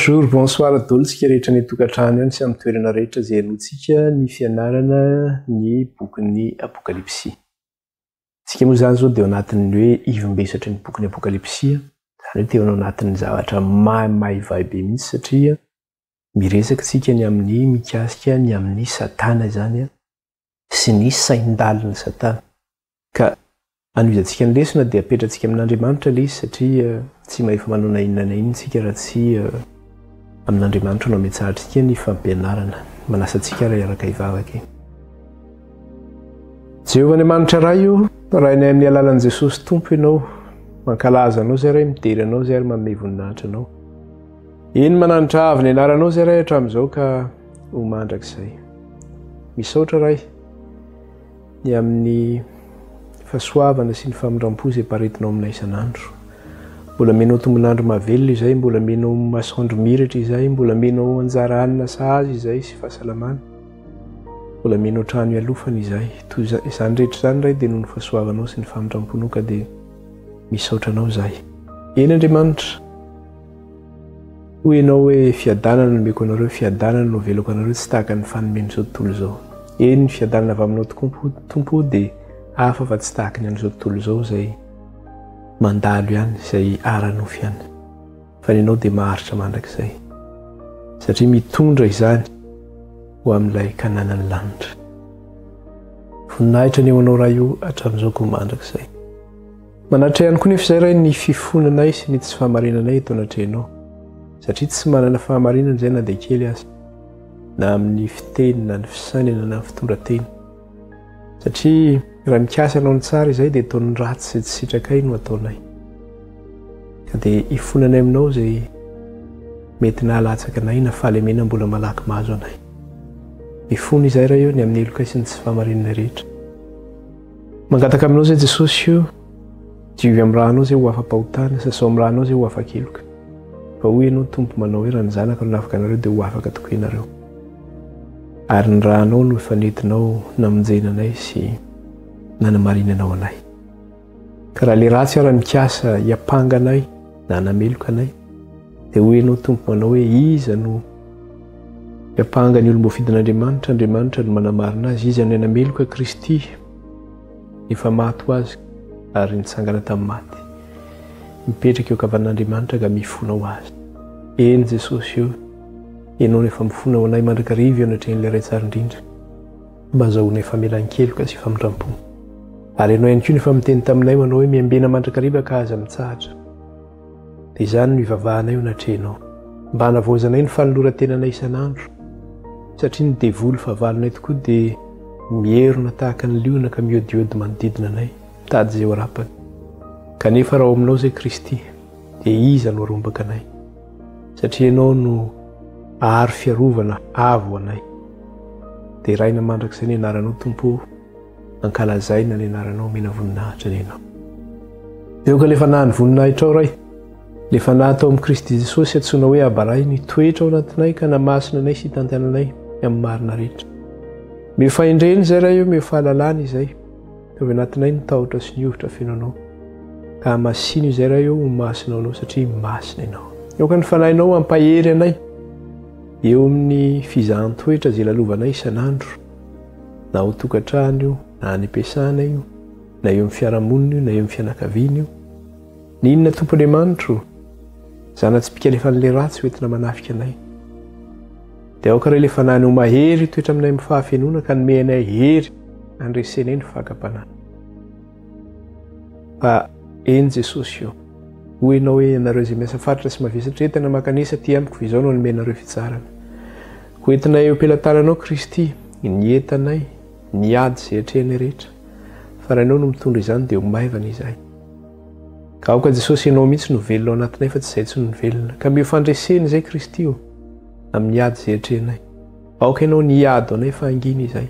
Bonjour, bonsoir adoltsika rehetra ny tokantrano ihany sy amin'ny toerana rehetra izay hanoantsika ny fianarana ny bokin'ny Apokalipsia. Tsika moa izany izao dia ao anatin'ny hoe ivom-besatra ny bokin'ny Apokalipsia, izany hoe teo anatin'ny zavatra mahay be mihitsy satria miresaka tsika ny amin'ny mikasika ny amin'ny Satana izany sy ny sain-dalina Satana. Ka anovizantsika ny lesona dia apetratsika amin'Andriamanitra ilay izy satria tsy maefa manao na inona na inona tsika raha tsy amin'Andriamanitra no ametsahatritsika ny fampianarana. Manasa antsika raha araka hivavaka. Jehovah Andriamanitra iray io, raha ny amin'ny alalan'i Jesosy Tompo ianao, mankalaza anao zay ray, mitery anao zay ray, manome voninahitra anao. Iny mananitra avy ny anaranao zay ray hatramin'izao ka ho mandrakizay. Misaotra ray ny amin'ny fahasoavana sy ny famindram-po izay paretinao aminay isan'andro. Mbola menao tombonandro mahavelona izay, mbola menao masoandro miratra izay, mbola menao anjara anina sahazy izay sy fahasalamana. Mbola menao trano ialofana izay. Toy izany rehetra izany ray dia noho ny fahasoavanao sy ny famindram-ponao ka dia misaotra anao izahay. Eny Andriamanitra, hoy ianao hoe fiadanana no meko anareo, fiadanana no veloko anareo tsy tahaka ny fanomeny izao tontolo izao. Eny ny fiadanana avy aminao Tompo dia hafa fa tsy tahaka ny an'izao tontolo izao izay mandalo ihany, izay ara-nofo ihany. Fa ny ianao dia maharitra mandrakizay satria mitondra izany ho amin'ilay kananan'ny lanitra. Voninahitra ny eo anao raha io hatramin'izao ko mandrakizay. Manatra ihany koa nefa izay ray ny fifonanay sy ny tsy fahamarinanay eto anatrehanao satria tsy manana fahamarinana izay na dia kely aza na amin'ny fiteny na ny fisainana na ny fitondrateny. Satria raha mikasa anao ny tsara izay dia ataon'ny ratsy izay tsy sitrakay no ataonay. Ka dia ifonanay aminao izay mety nahalatsaka anay na fahalemena mbola malaky mahazo anay. Mifona izay raha io ny amin'ny eloka sy ny tsy fahamarinana rehetra. Mangataka aminao izay Jesosy io, diovy amin'ny rahanao izay ho afa-pahotana, sasao amin'ny rahanao izay ho afa-keloka. Fa hoy ianao Tompo manao hoe raha ny zanaka no nafaka anareo dia ho afaka tokoa ianareo. Ary ny rahanao no efa nentinao namonjena anay sy nanamarinanao anay. Ka raha ilay ratsy ara mikasa hiapanga anay na hanameloka anay dia hoy ianao Tompo manao hoe iza no hiapanga ny olom-boafidin'Andriamanitra, Andriamanitra no manamarina azy, iza no hanameloka Kristy efa maty ho azy ary nitsangana tamin'ny maty, mipetraka eo ankavan'Andriamanitra ka mifona ho azy. Eny Jesosy io, ianao no efa mifona ho anay mandrakariva eo anatrehan'ilay ray tsara indrindra mba azahoana famelan-keloka sy famindram-po. Ary ianao ihany koa nefa miteny taminay manao hoe miambena mandrakariva ka aza mitsahatra. Dia izany no ivavahanay eo anatrehanao mba hanavaozanay ny fanoloran-tenanay isan'andro satria ny devoly fahavalonay tokoa dia mierona tahaka ny liona ka miodiody manodidina anay mitady izay ho arapany. Kanefa raha ao aminao izay Kristy dia iza no arombaka anay satria ianao no aharo fiarovana avo anay. Dia raina mandrakizay ny anaranao Tompo, ankalazaina ny anaranao, mena voninahitra ny ianao. Eo ka lefa na ny voninahitra ao ray, lefa natao amin'ny Kristy Jesosy antsoina hoe Abaray, nitoetra ao anatinay ka namasina anay sy tantananay amin'ny marina rehetra. Mifaindreny izay ray io, mifahalalana izay, tao anatinay ny tahotra sy ny ohitra fenonao. Ka masino izay ray io ho masina anao satria masina ianao. Eo ka ny fanahinao ampahery anay eo amin'ny fizahan-toetra izay lalovanay isan'andro, na ho tokantrano io, na any am-piasana io, na eo amin'ny fiarahamonina io, na eo amin'ny fianakaviana io. Ny inona Tompo Andriamanitra, zana-tsim-pika lefa n'ilay ratsy hoentina manafika anay. Dia ao ka ray lefa nany ho mahery toetra aminay amin'ny fahafenona ka nome anay hery andresenay ny fahakam-panahy. Fa eny Jesosy io, hoy ianao hoe ianareo izay miasa faritra sy mavesatra entana makanisa aty amiko fa izao no hanome anareo fitsarana. Hoentinay eo am-pelantananao Kristy, ny entanay, ny ady izay hatrehanay rehetra. Fa raha ianao no mitondra izany dia ho maivana izahay. Ka aoka Jesosy ianao mihitsy no velona ao anatinay fa tsy izay tsy no velona. Ka mio fandresena izay Kristy io amin'ny ady izay hatrehanay. Aoka ianao ny ady anay fa angina izay.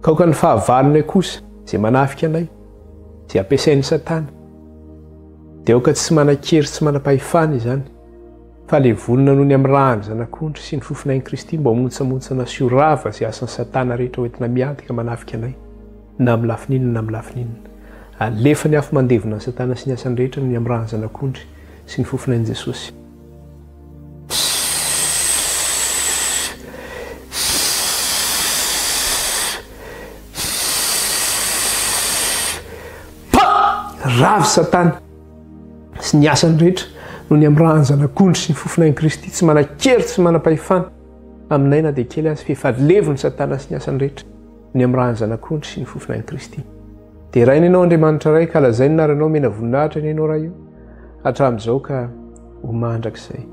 Ka aoka ny fahavalonay kosa izay manafika anay, izay ampiasain'ny Satana. Dia aoka tsy manan-kery tsy manam-pahefana izany, fa ilay volona noho ny amin'ny rahany zanak'ondry sy ny fofinain'i Kristy mba homontsamontsana sy ho rava izay asan'ny Satana rehetra hoentina miady ka manafika anay na amin'ny lafininina na amin'ny lafininina. Alefa ny afo mandevona ny Satana sy ny asany rehetra ny amin'ny rahany zanak'ondry sy ny fofinain'i Jesosy. ravy satana sy ny asany rehetra no ny amin'ny rahanjanak'ondry sy ny fofinain'i Kristy tsy manan-kery tsy manam-pahefana aminay na dia kely azy fa levony satana sy ny asany rehetra ny amin'ny rahanjanak'ondry sy ny fofinain'i Kristy. Dia raha ianao Andriamanitra ray ka lazay ny naranao mena voninahitra ny ianao raha io hatramin'izao ka ho mandrakizay.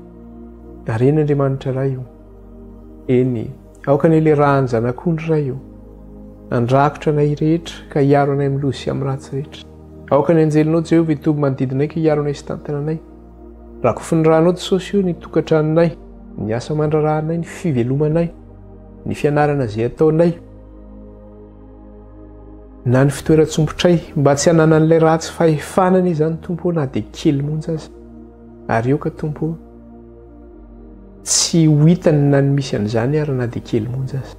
Ary eny Andriamanitra ray io, eny aoka ny ilay rahanjanak'ondry ray io andrakotra anay rehetra ka hiaro anay amin'ny loza sy amin'ny ratsy rehetra. Aoka ny anjelinao Jehovah hitoby manodidinay ka hiaro anay sy tantananay. Rakofy ny rahanao Jesosy io ny tokantranonay, ny asa mandrarahanay, ny fivelomanay, ny fianarana izay ataonay na ny fitoeran-tsompotray mba tsy hanana an'ilay ratsy fahefanana izany Tompo na dia kely monja azy. Ary eo ka Tompo tsy ho hitany na ny misy an'izany ary na dia kely monja azy.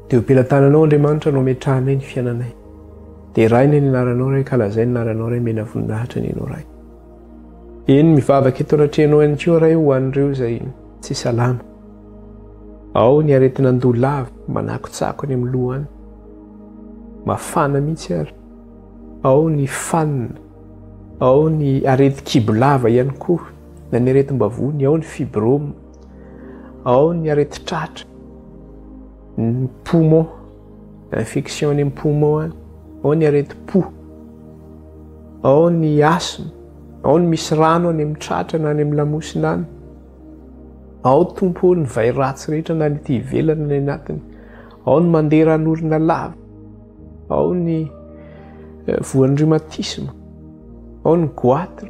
Dia ho belantananao Andriamanitra no metrahanay ny fiainanay. Dia rainy ny anaranao ray ka lazay ny anaranao ray mena voninahitra ny ianao ray. Eny mivavaka eto anatrehanao ihany koa ray ho an'ireo izay tsy salama. Ao ny aretina ndolava manakotsako any amin'ny lohany, mafana mihitsy ary. Ao ny fanina, ao ny areti-kibolava ihany koa na ny aretim-bavony, ao ny fibrome, ao ny areti-tratra, ny poumon, infection any amin'ny poumon any, ao ny areti-po, ao ny asthme, ao ny misy rano any amin'ny tratra na any amin'ny lamosina any, ao Tompo ny vai ratsy rehetra na ny ity ivelana ny anatiny, ao ny mandeha ran'olona lava, ao ny voan'ny rhumatisme, ao ny goitre,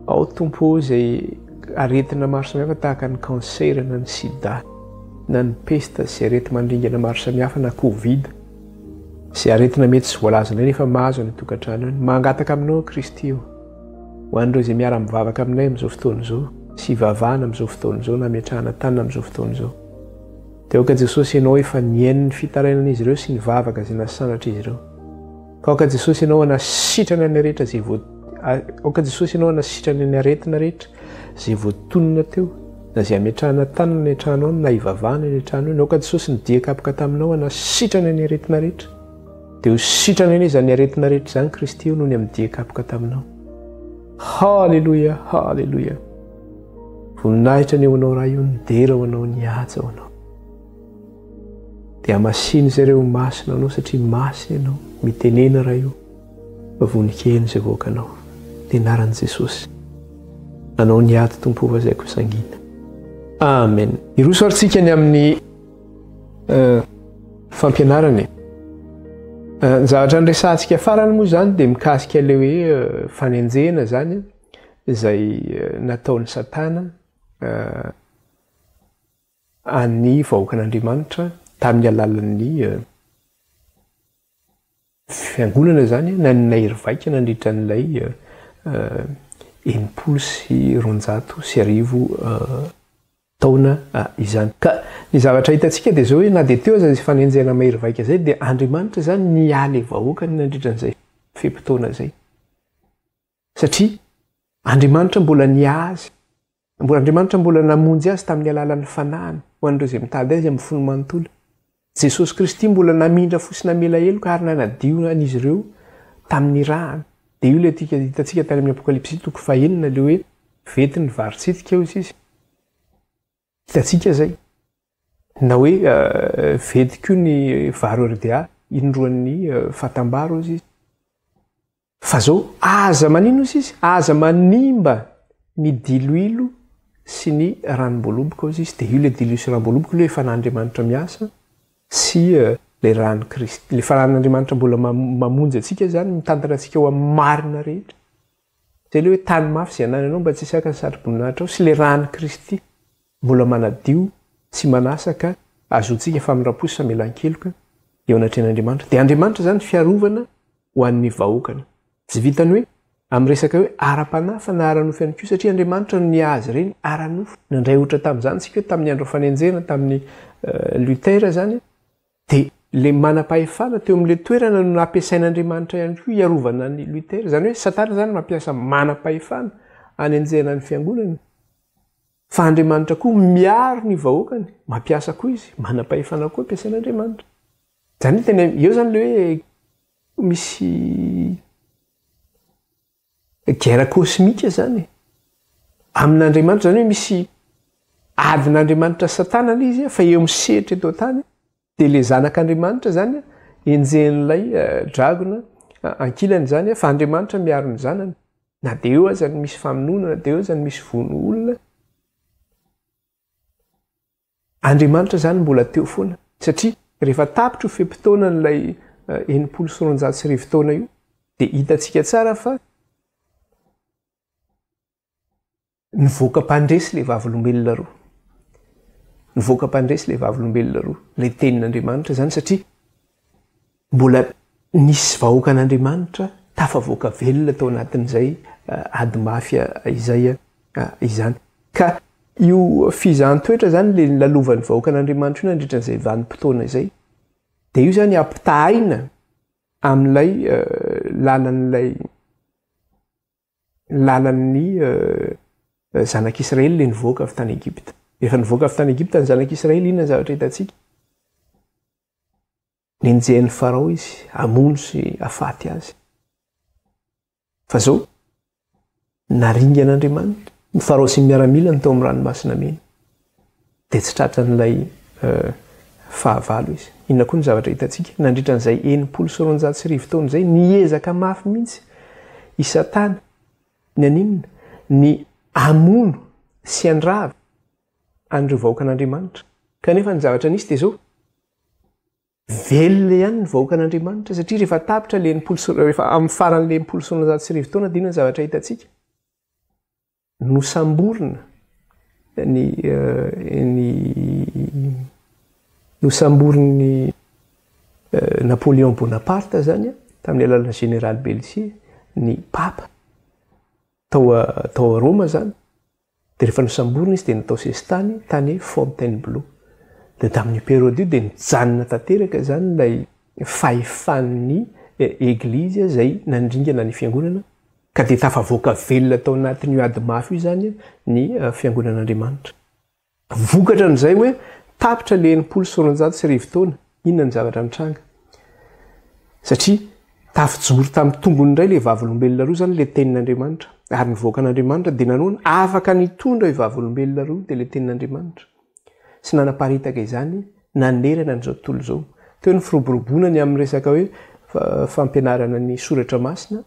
ao Tompo izay aretina maro samihafa tahaka ny cancer na ny sida na ny peste sy areti mandringana maro samihafa na covid sy aretina mety sy voalazanay nefa mahazo ny tokantrano. Mangataka aminao Kristy io ho an'ireo izay miara mivavaka aminay amin'izao fotoana izao sy hivavahana amin'izao fotoana izao na miatrahana tanana amin'izao fotoana izao. Dia aoka Jesosy ianao efa niainy ny fitarainan'izy ireo sy ny vavaka izay nasanatra izy ireo. Ka aoka Jesosy ianao anasitrana ny rehetra izay aoka Jesosy ianao anasitrana ny aretina rehetra izay voatonona teo na izay ametrahana tanana ny trano na hivavahana ny trano. Aoka Jesosy nidikapoka taminao anasitrana ny aretina rehetra. Dia ho sitrana eny izany aretina rehetra izany Kristy io noho ny amin'ny dikapoka taminao. Halleluja, halleluja. Voninahitra ny eo anao raha io, nidera ho anao, nihaja ho anao. Dia hamasiny zareo masina anao satria masina ianao, mitenena raha io, vonikeny izay voakanao. Dia anaran'i Jesosy anao niady Tompo vazaiko sangina. Amen. Irosoaritsika ny amin'ny fampianarany. Ny zavatra nresantsika farany moa izany dia mikasika ilay hoe fanenjena zany izay nataon'ny Satana any vahoakan'Andriamanitra tamin'ny alalan'ny fiangonana zany na ny nahirivaika nandritra n'ilay 910 taona izany. Ka ny zavatra hitantsika dia zao hoe na dia teo aza izay fanenjena mahirivaika zay dia Andriamanitra zany nialy vahoakany nandritra n'izay fepitaona zay. Satria Andriamanitra mbola niazy, Andriamanitra mbola namonjy azy tamin'ny alalan'ny fanahiny ho an'ireo izay mitady azy amin'ny fony manontolo. Jesosy Kristy mbola namindra fosina mela heloka ary nanadio an'izy ireo tamin'ny rahany. Dia io ilay hitantsika tany amin'ny Apokalipsy 9 ilay hoe vety ny varotsitika eo izy. Hitantsika zay. Na hoe vediko ny varo RDA indroan'ny fatambaro izy. Fa zao aza manino izy? Aza manimba ny diloilo sy ny ranom-boaloboka izy. Dia io ilay diloilo sy ranom-boaloboka ilay efa n'Andriamanitra miasa sy ilay ran'ny Kristy. Ilay faran'Andriamanitra mbola mamonjy antsika zany mitantara antsika ho amin'ny marina rehetra. Zay ilay hoe tany mafy izay anananao mba tsy hisaka ny sariboninahitrao sy ilay ran'ny Kristy mbola manadio sy manasaka azontsika famiraposy sa melan-keloka eo anatrehan'Andriamanitra. Dia Andriamanitra zany fiarovana ho an'ny vahoakany. Tsy vitany hoe amin'ny resaka hoe ara-panahy fa na ara-nofo ihany koa satria Andriamanitra no niazy reny ara-nofo. Nandray ohatra tamin'izany tsika hoe tamin'ny andro fanenjena tamin'ny Lutera zany dia le manam-pahefana teo amin'ilay toerana no nampiasain'Andriamanitra ihany koa hiarovana ny Lutera. Zany hoe Satana zany mampiasa manam-pahefana hanenjena ny fiangonana. Fa Andriamanitra koa miaro ny vahoakany, mampiasa koa izy, manam-pahefana koa ampiasain'Andriamanitra. Zany tena eo zany le hoe misy guerre cosmika zany amin'Andriamanitra zany hoe misy adin'Andriamanitra satanana izy fa eo misehitra eto tany dia le zanak'Andriamanitra zany enjen'ilay dragona ankilany zany fa Andriamanitra miaro ny zanany na dia eo azany misy famonona na dia eo zany misy vono olona Andriamanitra zany mbola teo foana satria rehefa tapitra ho fempitoana n'ilay 990 taona io dia hitantsika tsara fa nivoaka mpandresy le vavolombelona roa nivoaka mpandresy le vavolombelona roa le tenin'Andriamanitra zany satria mbola nisy vahoakan'Andriamanitra tafavoaka velona tao anatin'izay ady mafia izany ka io fizahn-toetra zany le lalovan'ny vahoakan'Andriamanitra io nandritran'izay vanim-potoana izay dia io zany ampitahaina amin'ilay lalan'ny zanak'Israely le nivoaka avy tany Egipta. Rehefa nivoaka avy tany Egipta ny zanak'Israely inona zavatra hitantsika? Nenjehan'ny Farao izy hamono sy hafaty azy. Fa zao naringan'Andriamanitra ny Farao sy miaramila ny tao amin'ny ranomasina mena dia tsy tratran'ilay fahavalo izy. Inona koa ny zavatra hitantsika? Nandritran'izay 990 taona izay niezaka mafy mihitsy i Satana ny aninona ny amono sy andravy an'ireo vahoakan'Andriamanitra kanefa ny zavatra nisy dia zao velona ihany ny vahoakan'Andriamanitra satria rehefa tapitra le rehefa amin'ny faran'le 990 taona dia inona ny zavatra hitantsika? Nosamborina nosamboriny Napoléon Bonaparte zany tamin'ny alalan'ny général Bellier ny papa tao a Roma zany dia rehefa nosamborina izy dia natao sesitany tany Fontainebleau dia tamin'ny période io dia nijanona tanteraka zany ilay fahefan'ny eglizy izay nandringana ny fiangonana ka dia tafavoaka velona tao anatin'io ady mafy io zany ny fiangonan'Andriamanitra. Vokatra n'izay hoe tapitra le 990 taona inona ny zavatra mitranga satria tafijoro tamin'ny tongony indray le vavolombelona roa zany le tenin'Andriamanitra ary ny vahoakan'Andriamanitra dia nanoana afaka nitondra i vavolombelona roa dia le tenin'Andriamanitra sy nanaparitaka izany nanerana n'izao tontolo izao teo ny firoborobonany amin'ny resaka hoe fampianarana ny soratra masina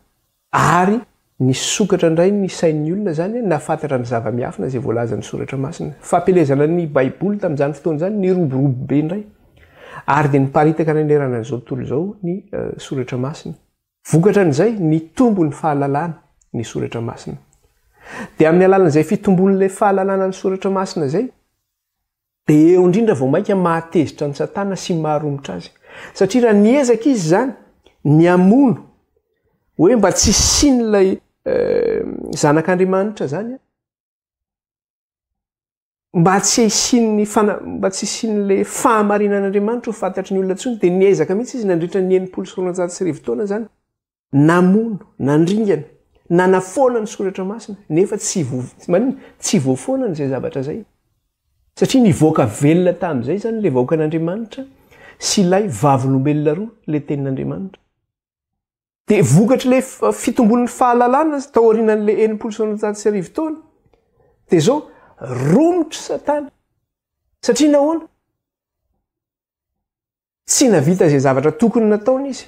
ary ny sokatra indray ny sain'ny olona zany nafantatra ny zava-miafina izay voalaza ny soratra masina fampelezana ny baiboly tamin'izany fotoana zany ny roborobo be indray ary dia niparitaka nanerana n'izao tontolo izao ny soratra masina vokatra n'izay ny tombo ny fahalalana ny soratra masina dia amin'ny alalan'izay fitombon'ilay fahalalana ny soratra masina zay dia eo indrindra vao mainka mahatezitra ny Satana sy maharomotra azy satria raha niezaka izy zany ny amono hoe mba tsy sin'ilay zanak'Andriamanitra zany mba tsy sin'le fahamarinan'Andriamanitra ho fantatry ny olona ntsony dia niezaka mihitsy izy nandritra ny 990 taona zany namono nandringana nanafoana ny soratra masina nefa tsy voafoana n'izay zavatra zay satria nivoaka velona tamin'izay zany le vahoakan'Andriamanitra sy ilay vavolombelona roa le tenin'Andriamanitra dia vokatra le fitombon'ny fahalalana tao aorianan'le 990 taona dia zao romotra Satana satria nahoana tsy navita izay zavatra tokony nataony izy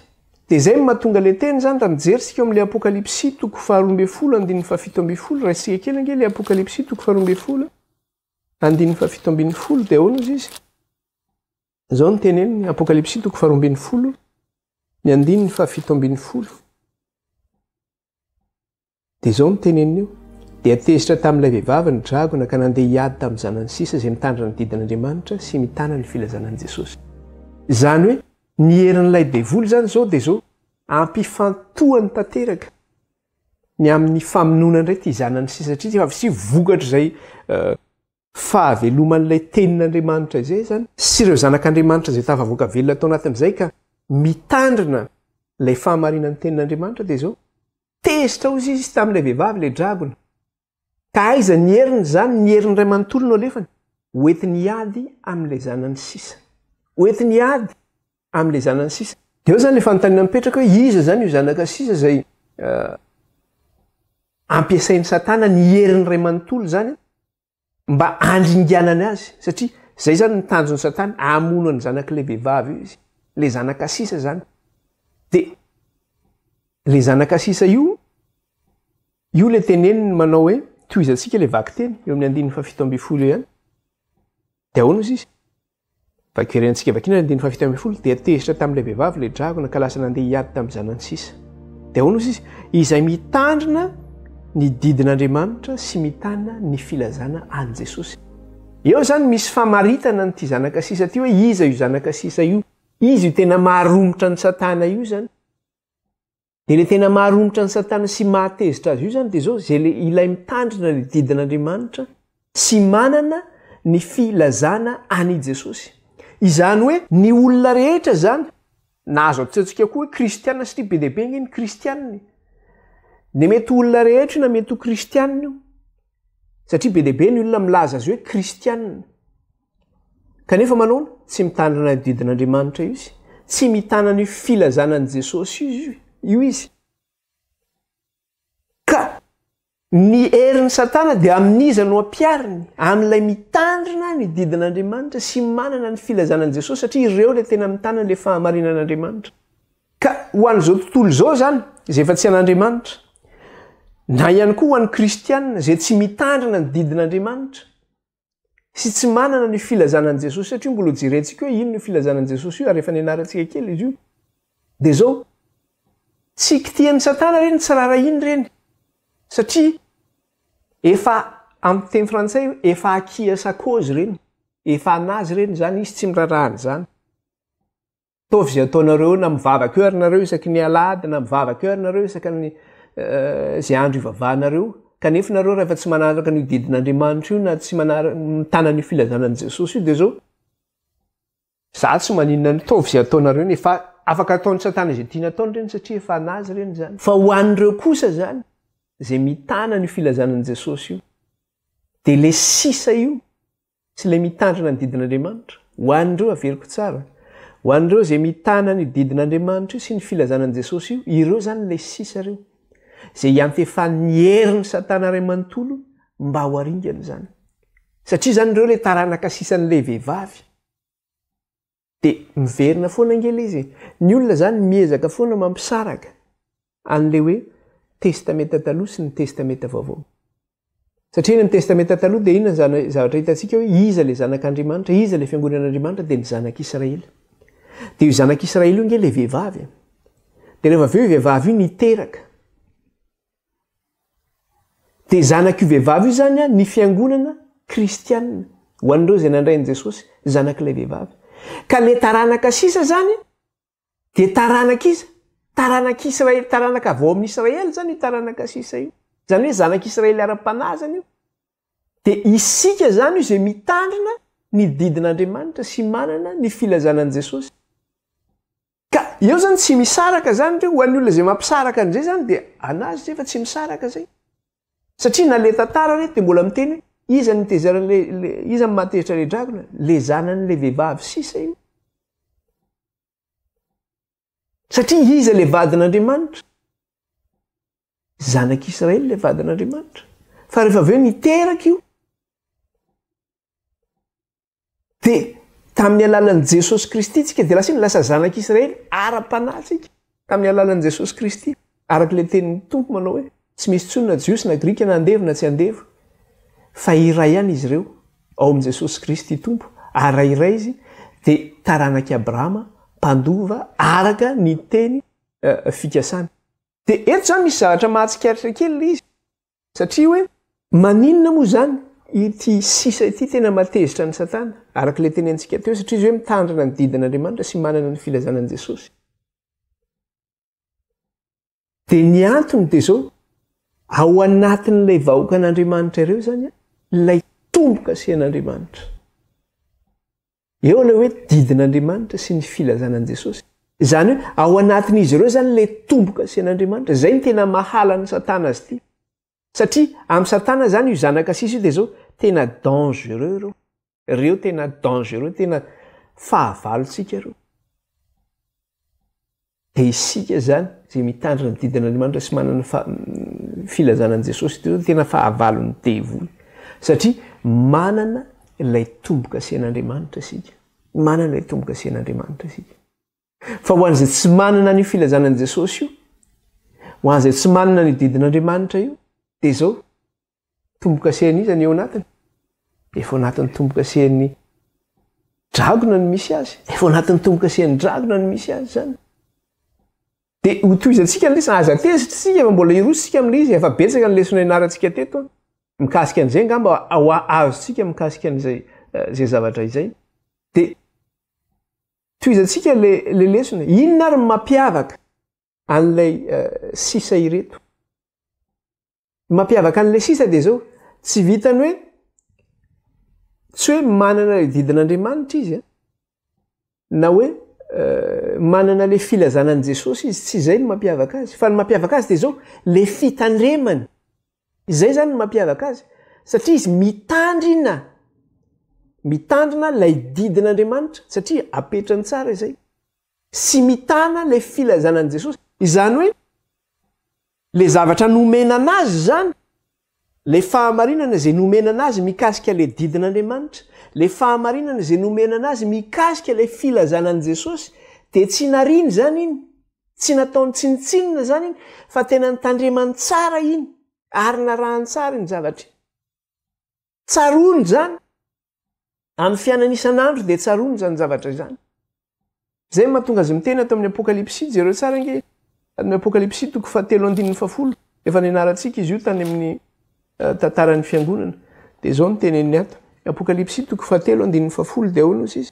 dia izay mahatonga le teny zany raha mijery sika amin'ilay apokalipsy 2:17 raha isika kely ange le apokalipsy 2:17 dia ahoana izy izy zao ny teneny apokalipsy 2:17 ny 17 dia zao ny teneniny dia tezitra tamin'ilay vehivavy ny dragona ka nandeha hiady tamin'ny zanany sisa izay mitandrina ny didin'Andriamanitra sy mitana ny filazanan'i Jesosy. Izany hoe ny herin'ilay devoly zany zao dia zao ampifantohany tanteraka ny amin'ny famonoana indray ty zanany sisa satria efa sy vokatra izay fahaveloman'ilay tenin'Andriamanitra izay zany sy ireo zanak'Andriamanitra izay tafavoaka velona tao anatin'izay ka mitandrina ilay fahamarinan'ny tenin'Andriamanitra dia zao tezitra ozy izy tamin'ilay vehivavy ilay dragona ka aiza ny heriny zany ny herin'ny ray manontolo no alefany hoentiny hiady amin'ilay zanany sisa hoentiny hiady amin'ilay zanany sisa dia eo zany le fanontaniana mipetraka hoe iza zany io zanaka sisa izay ampiasain'ny satana ny herin'ny ray manontolo zany mba andringanany azy satria zay zany nitanjon'ny satana amono any zanak'le vehivavy io izy le zanakasisa zany de le zanakasisa io le teneniny manao hoe toizatsika le vaky teny eo amin'ny 7 ihany de ahoana izy izy vakerentsika vakina 7 de atezitra tamin'le vehivavy le dragona ka lasa nandeha hiady tamin'ny zanany sisa de ahoana izy izy izay mitandrina ny didin'Andriamanitra sy mitana ny filazana an' Jesosy. Eo zany misy famaritana nyty zanakasisa ty hoe iza io zanakasisa io, izy io tena maharomotra ny satana io zany. De le tena maharomotra ny satana sy mahatezitra azy io zany de zao zay le ilay mitandrina ny didin'Andriamanitra sy manana ny filazana an'i Jesosy. Izany hoe ny olona rehetra zany na azo atsotsika koa hoe kristiana satria be deaibe ny kristianiny. Ne mety olona rehetra na mety ho kristianina io satria be deaibe ny olona milaza azy hoe kristianina kanefa manaona tsy mitandrina ny didin'Andriamanitra io izy tsy mitana ny filazanan'i Jesosy io izy ka ny herin'ny satana dia amin'iza no ampiariny amin'ilay mitandrina ny didin'Andriamanitra sy manana ny filazanan'i Jesosy satria ireo le tena mitana le fahamarinan'Andriamanitra ka ho an'izao tontolo izao zany izay efa tsy an'Andriamanitra na ihany koa ho an'ny kristianina zay tsy mitandrina ny didin'Andriamanitra sy tsy manana ny filazanan'i Jesosy satria mbola jerentsika hoe ino ny filazanan'i Jesosy io ary efa nianarantsika kely izy io de zao tsy kitian'ny satana reny tsy rara iny reny satria efa amin'ny teny frantsay efa akia sakozy reny efa anazy reny zany izy tsy mirarahany zany tovy zay ataonareo na mivavaka eo ary nareo isaky ny alady na mivavaka eo ary nareo isaky ny zay andro ivavahanareo kanefa nareo rehefa tsy manaraka ny didin'Andriamanitra io na tsy mitana ny filazanan'i Jesosy io de zao za tsy maninona ny tovy zay ataonareo ny efa afaka ataon'ny satana zay tiana ataony reny satria efa anazy reny zany fa ho an'ireo kosa zany zay mitana ny filazanan'i Jesosy io de le sisa io tsy le mitandrina ny didin'Andriamanitra ho an'ireo averiko tsara ho an'ireo zay mitana ny didin'Andriamanitra io sy ny filazanan'i Jesosy io ireo zany le sisa reo zay antefan'ny herin'ny satana ray manontolo mba ho aringany zany satria zany ireo le taranaka sisan'le vehivavy de miverina foana angela izy ny olona zany miezaka foana mampisaraka an'le hoe testamenta taloha sy ny testamenta vaovao satria ny amin'ny testamenta taloha de inona zavatra hitantsika hoe iza le zanak'Andriamanitra iza le fiangonan'Andriamanitra de ny zanak'Israely de io zanak'Israely io nge le vehivavy de rehefa aveo vehivavy io niteraka de zanak'io vehivavy io zany a ny fiangonana kristianina ho an'ireo zay nandrain'i Jesosy zanak'ilay vehivavy ka le taranaka sisa zany de taranak'iza taranak'Israely taranaka avao amin'ny Israely zany io taranaka sisa io zany hoe zanak'Israely ara-panazana io de isika zany io zay mitandrina ny didin'Andriamanitra sy manana ny filazanan'i Jesosy ka eo zany tsy misaraka zany reo ho an'ny olona zay mampisaraka an'izay zany de anazy zay fa tsy misaraka zay satria na le tantara rety de mbola miteny iza nitezarale iza mahatezitra le dragona le zanan'le vehivavy sisa io satria iza le vadin'Andriamanitra zanak'Israely le vadin'Andriamanitra fa rehefa aveo niteraka io de tamin'ny alalan'i Jesosy Kristy tsika de lasa iny lasa zanak'Israely ara-panatsika tamin'ny alalan'i Jesosy Kristy araka le tenin'ny tompo manao hoe tsy misy tsonona jiosy na grika na andevo na tsy andevo fa iray ihany izy ireo ao amin'i Jesosy Kristy tompo ary iray izy de taranak'i Abrahama mpandova araka ny teny fikasana de eto zany misy zavatra mahatsikaritra kely izy satria hoe maninona moa zany ity sisa ity tena matezitra ny satana araka le tenentsika teo satria izy hoe mitandrina ny didin'Andriamanitra sy manana ny filazanan'i Jesosy de ny antony de zao ao anatin'ilay vahoaka an'Andriamanitra ireo zany ilay tomboka asian'Andriamanitra eo ilay hoe didin'Andriamanitra sy ny filazanan'i Jesosy zany hoe ao anatin'izy ireo zany le tomboka asian'Andriamanitra zay ny tena mahala ny satana azy ity satria amin'ny satana zany io zanaka sisa io de zao tena dangereux ireo tena dangereux tena fahavalontsika ireo dia isika zany zay mitandrina ny didin'andriamanitra sy manana filazanan'i Jesosy dia tena fahavalony devoly satria manana ilay tomboka asian'andriamanitra isika. Manana ilay tomboka asian'andriamanitra isika. Fa ho an'izay tsy manana ny filazanan'i Jesosy io, ho an'izay tsy manana ny didin'andriamanitra io, dia izao tomboka asiany izany eo anatiny. Efa anatin'ny tomboka asian'ny dragona ny misy azy. Efa anatin'ny tomboka asian'ny dragona ny misy azy zany. Dia ho tohizantsika ny lesona aza tezitra isika fa mbola irositsika amin'ilay izy efa betsaka ny lesona ianarantsika teto mikasika an'izay ngamba azontsika mikasika an'izay zay zavatra izay. Dia tohizantsika le lesona inona ary mampiavaka an'ilay sisa ireto. Mampiavaka an'ilay sisa dia zao tsy vitany hoe tsy hoe manana ilay didin'andriamanitra izy na hoe manana le filazanan'i Jesosy izy, tsy izay no mampiavaka azy. Fa ny mampiavaka azy dia zao le fitandremany. Izay zany no mampiavaka azy satria izy mitandrina lay didin'andriamanitra satria apetrany tsara izay. Sy mitana le filazanan'i Jesosy. Izany hoe le zavatra nomenana azy zany, le fahamarinana izay nomenana azy mikasika le didin'andriamanitra, le fahamarinana izay nomenana azy mikasika le filazanan'i Jesosy, dia tsy nariny zany iny, tsy nataony tsinitsinina zany iny, fa tena nitandremany tsara iny ary narahany tsara iny zavatra. Tsarony zany amin'ny fiainana isan'andro dia tsarony zany zavatra izany. Zay mahatonga azy miteny ato amin'ny Apokalipsy jereo tsara nge amin'ny Apokalipsy 7:10 efa nianarantsika izy io tany amin'ny tantaran'ny fiangonana. Dia zao no teneniny ato Apokalipsy 7:10 dia ahoana izy.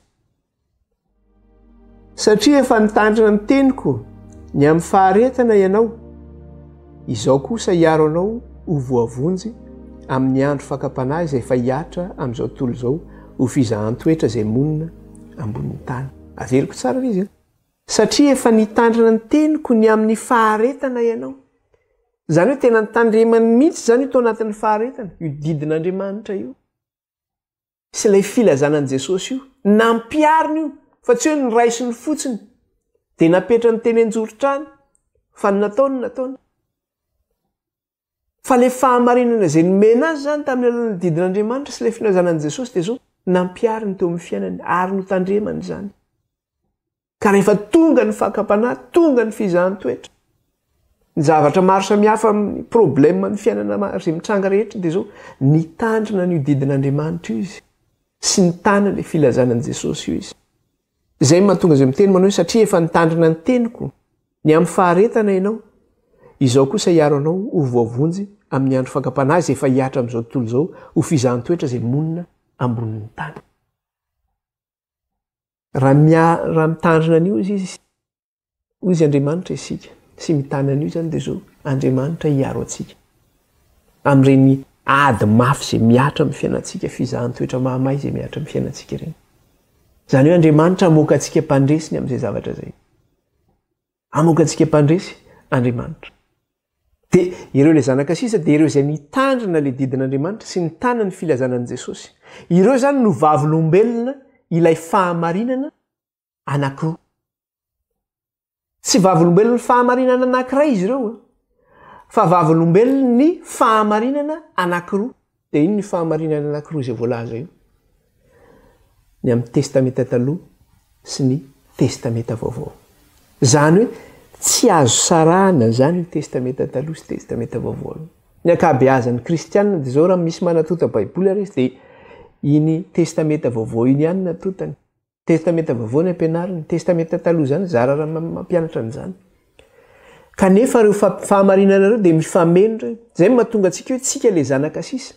Satria efa nitandrina ny teniko ny amin'ny faharetana ianao, izao kosa hiaro anao ho voavonjy amin'ny andro fakapanahy izay efa hiatra amin'izao tontolo izao ho fizahan-toetra izay monina ambonin'ny tany. Averiko tsara izy. Satria efa nitandrina ny teniko ny amin'ny faharetana ianao. Zany hoe tena nitandremany mihitsy zany ito anatin'ny faharetana, io didin'andriamanitra io. Sy ilay filazanan'i Jesosy io, nampiariny io, fa tsy hoe ny raisiny fotsiny, dia napetra ny teny anjoro-trano, fa ny nataony. Fa le fahamarinana izay nomena azy zany tamin'ny alalan'ny didin'andriamanitra sy ilay filazanan'i Jesosy dia zao nampiariny teo amin'ny fiainany ary notandremany zany. Ka rehefa tonga ny fakapanahy, tonga ny fizahan-toetra, ny zavatra maro samihafa amin'ny problème ny fiainana izay mitranga rehetra dia zao nitandrina ny didin'andriamanitra io izy sy nitana le filazanan'i Jesosy io izy. Izay mahatonga izay miteny manao hoe satria efa nitandrina ny teniko ny amin'ny faharetana ianao, izao kosa hiaro anao ho voavonjy amin'ny andro fakapanahy izay efa hiatra amin'izao tontolo izao ho fizahan-toetra izay monina ambonin'ny tany. Raha mitandrina an'io izy Andriamanitra isika sy mitana an'io zany dia zao Andriamanitra hiaro antsika amin'ireny ady mafy izay miatra amin'ny fiainantsika, fizahan-toetra mahamay izay miatra amin'ny fiainantsika ireny. Zany hoe Andriamanitra hamoaka antsika mpandresiny amin'izay zavatra izay. Hamoaka antsika mpandresy Andriamanitra. Dia ireo ilay zanaka sisa dia ireo izay nitandrina ilay didin'Andriamanitra sy nitana ny filazanan'i Jesosy. Ireo zany no vavolombelona ilay fahamarinana anankiroa. Tsy vavolombelona fahamarinana anankiray izy ireo, fa vavolombelona ny fahamarinana anankiroa. Dia ino ny fahamarinana anankiroa izay voalaza io? Ny amin'ny testamenta taloha sy ny testamenta vaovao. Zany hoe tsy azo sarahana zany ny testamenta taloha sy testamenta vaovao. Ny ankabeazan'ny kristianina dia zao raha misy manatota baiboly ary izy dia iny testamenta vaovao iny ihany natotany. Testamenta vaovao ny ampianariny, testamenta taloha zany zara raha mampianatra an'izany. Kanefa ireo fahamarinana ireo dia mifameno. Zay mahatonga antsika hoe tsika ilay zanaka sisa.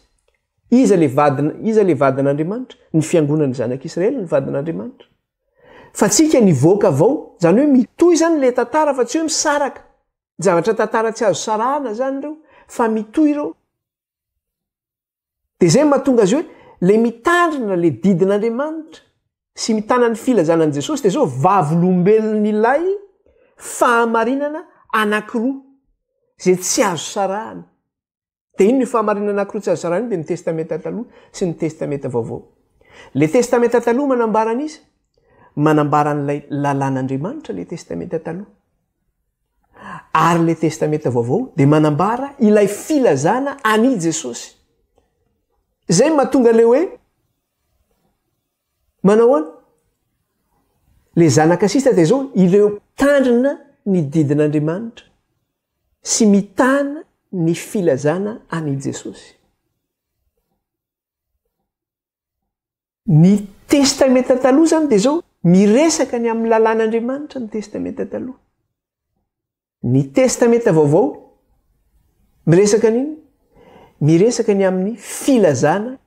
Iza le vadin'Andriamanitra, ny fiangonan'ny zanak'Israely ny vadin'Andriamanitra. Fa tsika nivoaka avao, zany hoe mitohy zany le tantara fa tsy hoe misaraka. Zavatra tantara tsy azo sarahana zany ireo, fa mitohy ireo. Dia zay mahatonga azy hoe le mitandrina le didin'Andriamanitra sy mitana ny filazanan'i Jesosy dia zao vavolombelon'ilay fahamarinana anankiroa izay tsy azo sarahana. Dia ino ny fahamarinana anankiroa tsy azo sarahana dia ny testamenta taloha sy ny testamenta vaovao. Le testamenta taloha manambara an'izy, manambara an'ilay lalàn'Andriamanitra le testamenta taloha. ary le testamenta vaovao dia manambara ilay filazana any Jesosy. Zay mahatonga le hoe manao any le zanakasista dia zao ireo tandrina ny didin'Andriamanitra sy mitana ny filazana any Jesosy. Ny testamenta taloha zany dia zao miresaka ny amin'ny lalàn'Andriamanitra ny testamenta taloha. Ny testamenta vaovao miresaka niny? Miresaka ny amin'ny filazana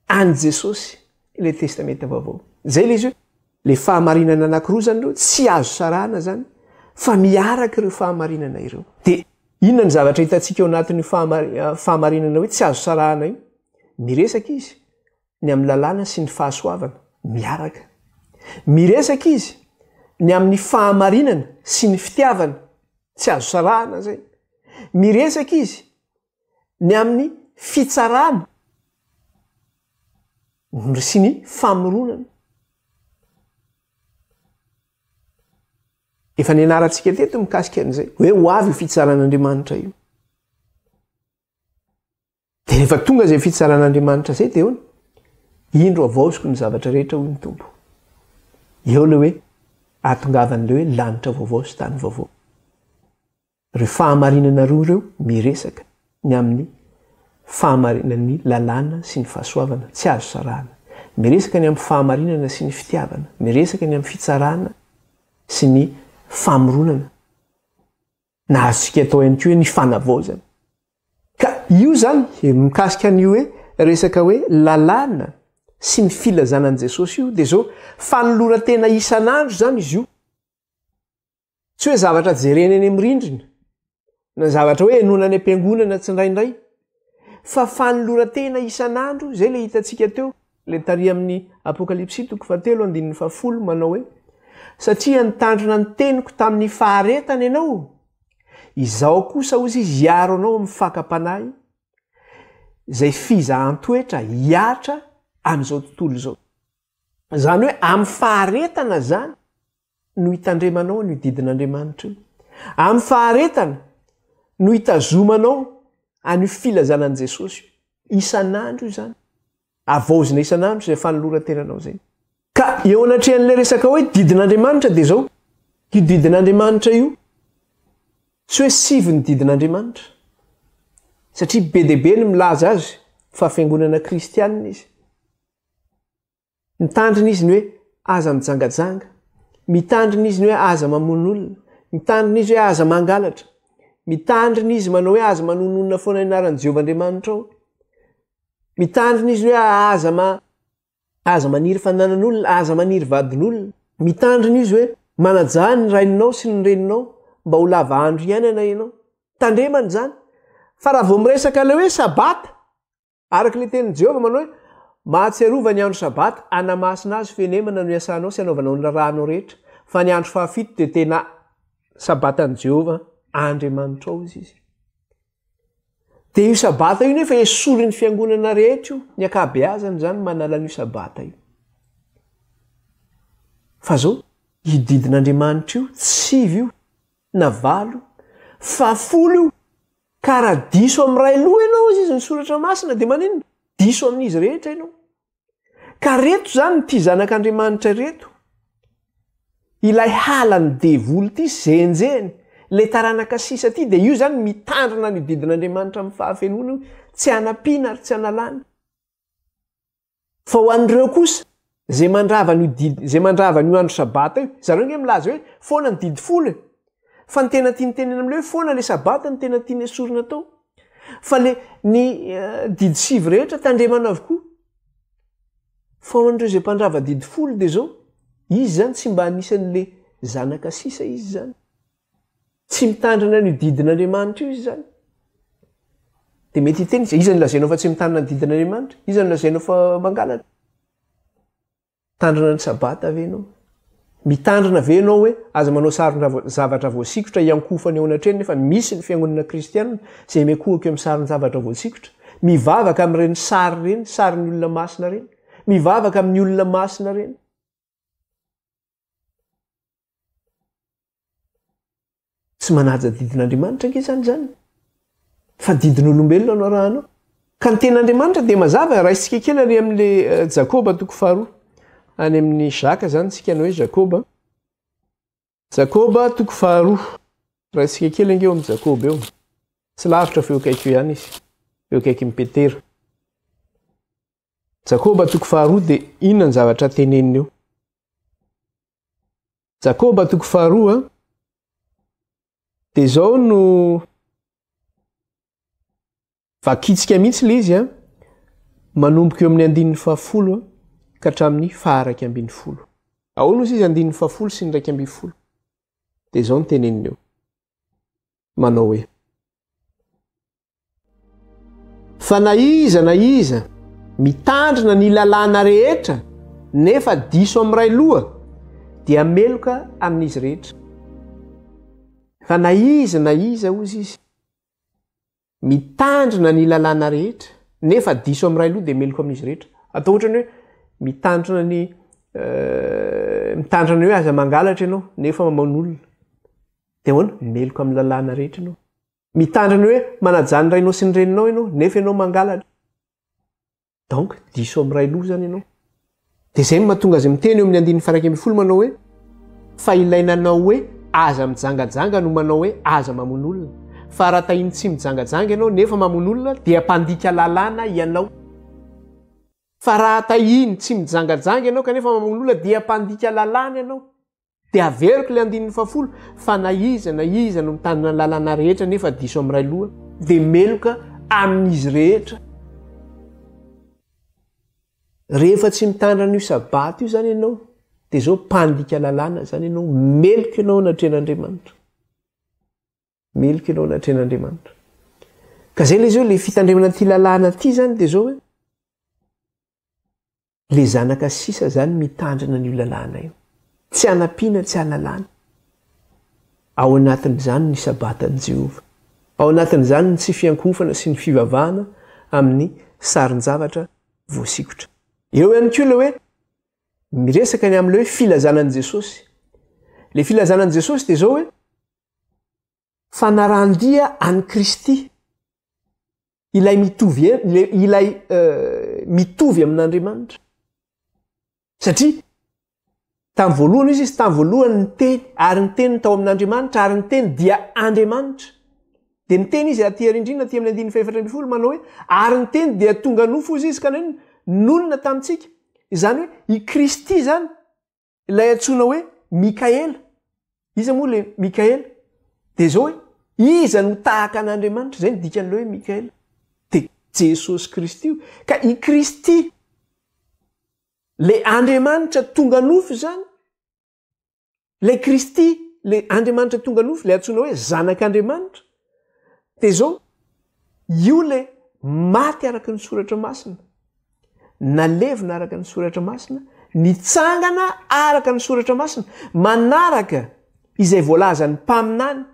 any Jesosy le testamenta vaovao. Zay le izy hoe le fahamarinana anankiroa zany ireo tsy azo sarana zany fa miaraka ireo fahamarinana ireo. Dia inona ny zavatra hitantsika eo anatin'ny fahamarinana hoe tsy azo sarana io? Miresaka izy ny amin'ny lalàna sy ny fahasoavana miaraka. Miresaka izy ny amin'ny fahamarinana sy ny fitiavana tsy azo sarana zay. Miresaka izy ny amin'ny fitsarana sy ny famoronana. Efa nianarantsika teto mikasika an'izay hoe ho avy fitsaran'Andriamanitra io. Dia rehefa tonga izay fitsaran'Andriamanitra zay dia hono indro avaoziko ny zavatra rehetra hoy ny Tompo. Eo le hoe ahatongavan'le hoe lanitra vaovao sy tany vaovao. Ireo fahamarinana roa ireo miresaka ny amin'ny fahamarinan'ny lalàna sy ny fahasoavana tsy azo sarana. Miresaka ny amin'ny fahamarinana sy ny fitiavana. Miresaka ny amin'ny fitsarana sy ny famoronana. Na azontsika atao ihany koa hoe ny fanavaozana. Ka io zany mikasika an'io hoe resaka hoe lalàna sy ny filazanan'i Jesosy io dia zao fanoloran-tena isan'andro zany izy io. Tsy hoe zavatra jerena eny amin'ny rindrina na zavatra hoe enona any am-piangonana tsy indraindray, fa fanoloran-tena isan'andro. Zay le hitantsika teo le tary amin'ny Apokalipsy 7:10 manao hoe satria nitandrina ny teniko tamin'ny faharetana ianao, izao kosa ozy izy hiaro anao amin'ny fakapanahy izay fizahan-toetra hiatra amin'izao tontolo izao. Zany hoe amin'ny faharetana zany no hitandremanao ny didin'Andriamanitra io. Amin'ny faharetana no hitazomanao an'io filazanan'i Jesosy isan'andro io zany. Avaozina isan'andro izay fanoloran-tenanao zay. Ka eo anatrehan'ilay resaka hoe didin'Andriamanitra dia zao io didin'Andriamanitra io tsy hoe sivy ny didin'Andriamanitra, satria be dia be ny milaza azy fa fiangonana kristianina izy. Mitandrina izy ny hoe aza mijangajanga, mitandrina izy ny hoe aza mamono olona, mitandrina izy hoe aza mangalatra, mitandrina izy manao hoe aza manononona foana anaran'i Jehovah Andriamanitra ao, mitandrina izy ny hoe aza maniry fananan'olona, aza maniry vadin'olona, mitandrina izy hoe manaja ny raininao sy ny reninao mba ho lava andro iainana ianao. Tandremana zany. Fa raha vao miresaka le hoe sabata, araka le tenin'i Jehovah manao hoe mahatsiarova ny andro sabata anamasina azy fenemana no iasanao sy anaovanao ny rahanao rehetra, fa ny andro fahafito dia tena sabatan'i Jehovah Andriamanitra ao izy. Dia io sabata io nefa esory ny fiangonana rehetra io, ny ankabeazany zany manala an'io sabata io. Fa zao io didin'Andriamanitra io tsy sivy io na valo fa folo io. Ka raha diso amin'ny ray loha ianao izy ny soratra masina dia manino? Diso amin'izy rehetra ianao. Ka reto zany ty zanak'Andriamanitra reto, ilay halany devoly ty zenjeny le taranaka sisa ty, dia io zany mitandrina ny didin'Andriamanitra amin'ny fahafenoana io, tsy hanampiana ary tsy hanalana. Fa ho an'ireo kosa zay mandrava n'io andro sabata io, zareo nge milaza hoe foana ny didy folo, fa ny tena tiany tenena amin'ilay hoe foana le sabata ny tena tiany esorina tao, fa ny didy sivy rehetra tandremana avokoa. Fa ho an'ireo zay mpandrava didy folo dia zao izy zany tsy mba anisan'le zanaka sisa izy zany, tsy mitandrina ny didin'Andriamanitra io izy zany. Dia mety hiteny iza ny lazainao fa tsy mitandrina ny didin'Andriamanitra? Iza ny lazainao fa mangalatra? Tandrina ny sabata ve ianao? Mitandrina ve ianao hoe aza manao saron zavatra voasikotra iankofany eo anatreny, nefa misy ny fiangonana kristianina izay miankohako amin'ny saron zavatra voasikotra, mivavaka amin'ireny sary reny, sarin'ny olona masina reny, mivavaka amin'ny olona masina reny. tsy manaja didin'andriamanitra nge zany fa didin'olombelona anao raha anao ka ny ten'andriamanitra dia mazava raha isika kely any amin'le jakoba toko faharoa any amin'ny zaka zany tsika ny hoe jakoba toko faharoa raha isika kely angeo amin'ny jakoba eo tsy lavitra fa eo akaiky eo ihany izy eo akaiky mipetera jakoba toko faharoa dia inona ny zavatra tenenina eo jakoba toko faharoa dia zao no vakitsika mihitsy le izy manomboka eo amin'ny 110 ka hatramin'ny 110 ahoana ozy izy 110 sy ny 110 dia zao no tenenina eo manao hoe fa na iza mitandrina ny lalàna rehetra nefa diso amin'ray loha dia meloka amin'izy rehetra fa na iza ozy izy mitandrina ny lalàna rehetra nefa diso amin'ray loha dia meloka amin'izy rehetra atao ohatra ny hoe mitandrina hoe aza mangalatra ianao nefa maman'olona dia hoana meloka amin'ny lalàna rehetra ianao mitandrina hoe manajany rainao sy ny reninao ianao nefa ianao mangalatra donc diso amin'ray loha zany ianao dia izay mahatonga azy miteny eo amin'ny 110 manao hoe fa ilainanao hoe aza mijangajanga no manao hoe aza mamon'olona fa raha tahiny tsy mijangajanga ianao nefa mamon'olona dia mpandika lalàna ianao fa raha tahiny tsy mijangajanga ianao kanefa mamon'olona dia mpandika lalàna ianao dia averiko le 110 fa na iza no mitandrina lalàna rehetra nefa diso amin'ray loha dia meloka amin'izy rehetra rehefa tsy mitandrina io sabato io zany ianao dia zao mpandika lalàna zany ianao meloka ianao anatren'andriamanitra ka zay le zao le fitandremana ty lalàna ty zany dia zao hoe le zanaka sisa zany mitandrina n'io lalàna io tsy anampiana tsy alalàna ao anatin'izany ny sabatan'i Jehova ao anatin'izany ny tsy fiankofana sy ny fivavahana amin'ny sarin-javatra voasikotra ireo ihany koa le hoe miresaka ny amin'le hoe filazanan'i Jesosy le filazanan'i Jesosy dia zao hoe fanarandia any Kristy ilay mitovy amin'Andriamanitra satria tamin'ny voalohany izy tamin'ny voalohany ny teny ary ny teny tao amin'Andriamanitra ary ny teny dia Andriamanitra dia ny teny izy aty arindrina aty amin'ny 110 manao hoe ary ny teny dia tonga nofo izy ka nonona tamintsika izany hoe i Kristy zany ilay antsoina hoe Mikaela iza moa le Mikaela dia zao hoe iza no tahaka an'Andriamanitra zay ny dikan'le hoe Mikaela dia Jesosy Kristy io ka i Kristy le Andriamanitra tonga nofo zany le Kristy le Andriamanitra tonga nofo le antsoina hoe zanak'Andriamanitra dia zao io le maty araka ny soratra masina nalevina araka ny soratra masina nitsangana araka ny soratra masina manaraka izay voalazany mpaminany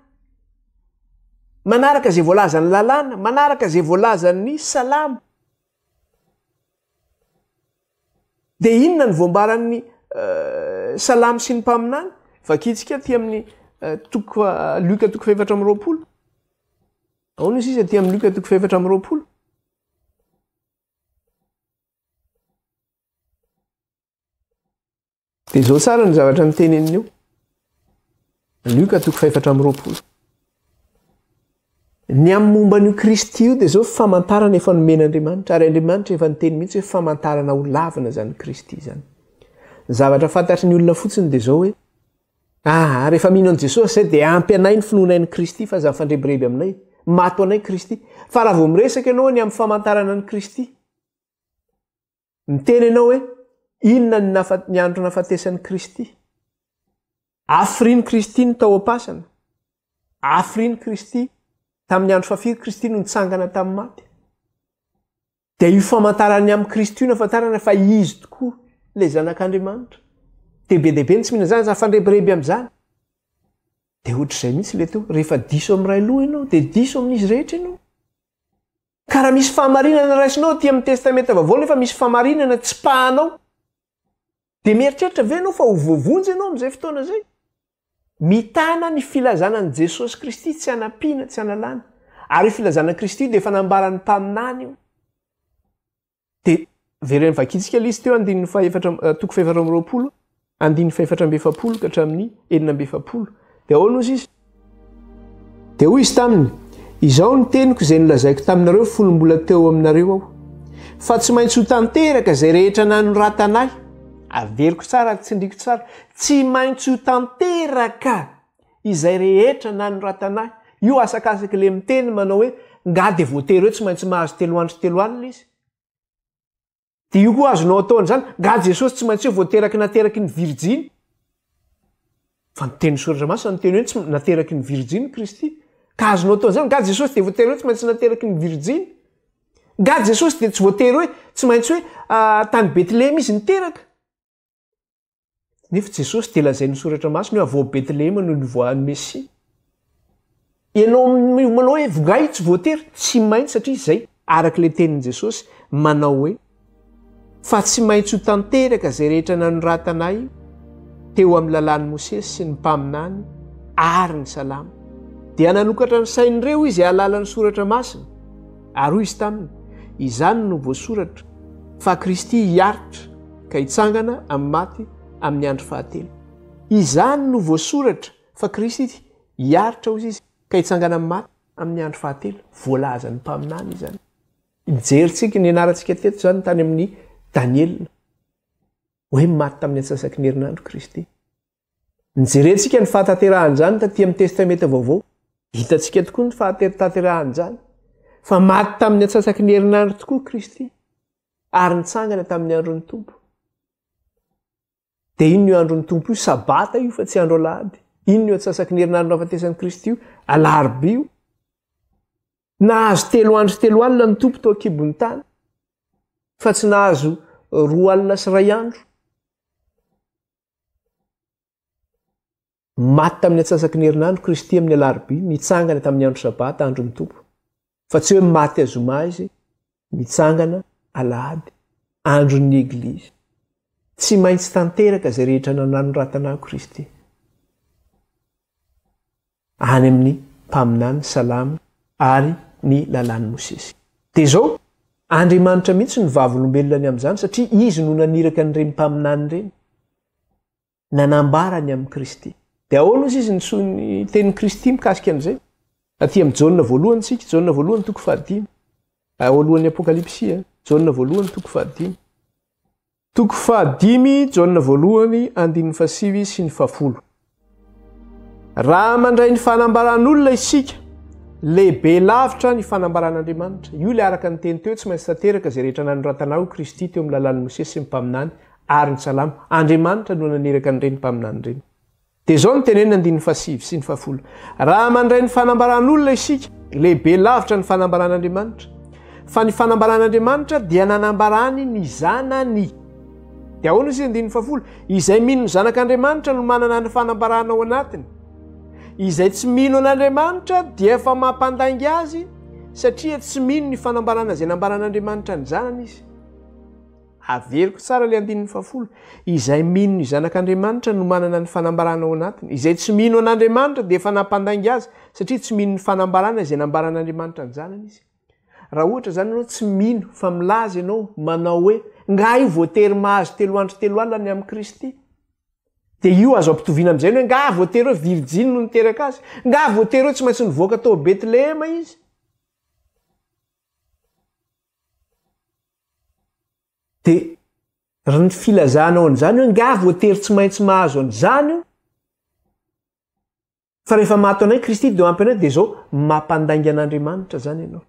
manaraka izay voalazany lalàna manaraka izay voalazany salamo dia inona ny voambaran'ny salamo sy ny mpaminany vakitsika aty amin'ny Luka 4:20 ahoana izy aty amin'ny Luka 4:20 dia zao tsara ny zavatra nyteneniny eo Luka 4:20 ny amin'ny momban'io Kristy io dia zao famantarana efa nomen'Andriamanitra ary Andriamanitra efa niteny mihitsy hoe famantarana ho lavina zany Kristy zany ny zavatra fantatry ny olona fotsiny dia zao hoe rehefa mino an' Jesosy zay dia ampy anay ny finoanain'ny Kristy fa aza mifandrebireby aminay mato anay Kristy fa raha vao miresaka ianao ny amin'ny famantarana ny Kristy miteny ianao hoe inona ny andro nahafatesan'ny Kristy afiriany Kristy ny tao am-pasana afiriany Kristy tamin'ny andro fafiry Kristy no nitsangana tamin'ny maty dia io famantarany amin'ny Kristy io nafantarana fa izy tokoa le zanak'Andriamanitra dia be dehibe ny tsy mihina zany za fandrebireby amin'izany dia ohatr'izay mihitsy le teo rehefa diso amin'ray loha ianao dia diso amin'izy rehetra ianao ka raha misy fahamarinana raisinao ty amin'ny testamenta vaovao nefa misy fahamarinana tsy pahanao dia mieritreritra ve ianao fa ho voavonjy ianao amin'izay fotoana zay mitana ny filazanan'i Jesosy Kristy tsy hanampiana tsy hanalana ary filazana Kristy dia efa nambarany taminany io dia veren'ny vakitsika izy teo toko faefatra amby roapolo andiny faefatra amby efapolo ka hatramin'ny enina amby efapolo dia ahoana ozy izy dia hoy izy taminy izao ny teniko izay nolazaiko taminareo folombola teo aminareo aho fa tsy maintsy ho tanteraka izay rehetra nanoratanay averiko tsara tsindriko tsara tsy maintsy ho tanteraka izay rehetra nanoratanay io asakasaka le miteny manao hoe nga dia voatery hoe tsy maintsy mahazo telo andro izy dia io koa azonao ataon'izany nga Jesosy tsy maintsy hoe voateraky nateraky ny virjiny fa nyteny soratra masina nyteny hoe tsy nateraky ny virjiny Kristy ka azonao ataon'izany nga Jesosy dia voatery hoe tsy maintsy nateraky ny virjiny nga Jesosy dia tsy voatery hoe tsy maintsy hoe tany Betlehema izy niteraka nefa Jesosy dia lazain'ny soratra masina hoe avao Betlehema no nivoahan'ny Mesia ianao manao hoe vongay tsy voatery tsy maintsy satria izay arak'ilay tenin'i Jesosy manao hoe fa tsy maintsy ho tanteraka izay rehetra nanoratanay teo amin'ny lalàn'i Mosesy sy ny mpaminany ary ny salama dia nanokatra ny sain'ireo izy alalan'ny soratra masina ary hoy izy taminy izany no voasoratra fa Kristy hiaritra ka hitsangana amin'ny maty amin'ny andro fahatelo izany no voasoratra fa Kristy hiaritra hozy izy ka hitsangana amin'ny maty amin'ny andro fahatelo voalaza ny mpaminany izany ijerytsika ny anarantsika teto izany tany amin'ny Danielina hoe maty tamin'ny antsasaky ny herinandro Kristy nijerentsika ny fahatanterahany taty amin'ny testamenta vaovao hitantsika tokoa ny fahatanterahany fa maty tamin'ny antsasaky ny herinandro tokoa Kristy ary nitsangana tamin'ny andron'ny tompo dia ino io andron'ny tompo io sabata io fa tsy andro alahady ino io antsasaky ny herinandro nahafatesan'i Kristy io alarobia io nahazo 3 andro 3 alina ny tompo tao akibon'ny tany fa tsy nahazo 2 alina sy 1 andro maty tamin'ny antsasaky ny herinandro Kristy amin'ny alarobia nitsangana tamin'ny andro sabata andron'ny tompo fa tsy hoe maty azoma izy nitsangana alahady andron'ny eglizy tsy maintsy tanteraka izay rehetra nanoratanao Kristy any amin'ny mpaminany salama ary ny lalàn'ny Mosesy dia izao Andriamanitra mihitsy ny vavolombelona amin'izany satria izy no naniraka n'ireny mpaminany ireny nanambarany amin'ny Kristy dia ahoana ozy izy ny tenin'ny Kristy mikasika an'izay aty amin'ny Jaona voalohany tsika Jaona voalohany toko 15 alohan'ny Apokalipsia Jaona voalohany toko 15 toko 15 Jaona voalohany andininy 7 sy ny 10 raha mandray ny fanambaran'olona isika lehibe lavitra ny fanambaran'Andriamanitra io ilay araka ny teny teo tsy maintsy tanteraka izay rehetra nanoratanao Kristy teo amin'ny lalàn'ny Mosesy sy ny mpaminany ary ny salama Andriamanitra no naneraka n'ireny mpaminany ireny dia izao ny tenenina andininy 7 sy ny 10 raha mandray ny fanambaran'olona isika lehibe lavitra ny fanambaran'Andriamanitra fa ny fanambaran'Andriamanitra dia nanambarany ny zanany dia ahoana izy andininy 10 izay mino ny zanak'Andriamanitra no manana ny fanambarana ao anatiny izay tsy mino an'Andriamanitra dia efa mampandaingy azy satria tsy mino ny fanambarana izay nambaran'Andriamanitra ny zanany izy averiko tsara ilay andininy 10 izay mino ny zanak'Andriamanitra no manana ny fanambarana ao anatiny izay tsy mino an'Andriamanitra dia efa nampandaingy azy satria tsy mino ny fanambarana izay nambaran'Andriamanitra ny zanany izy raha ohatra zany ianao tsy mino fa milaza ianao manao hoe nga io voatery mahazo 3 andro 3 alina amin'ny Kristy dia io azo ampitoviana amin'izay hoe nga voatery hoe virjiny no niteraka azy nga voatery hoe tsy maintsy nivoaka tao Betlehema izy dia raha ny filazanao an'izany hoe nga voatery tsy maintsy mahazo an'izany io fa rehefa maty anay Kristy dia ampy anay dia izao mampandaingy an'Andriamanitra zany ianao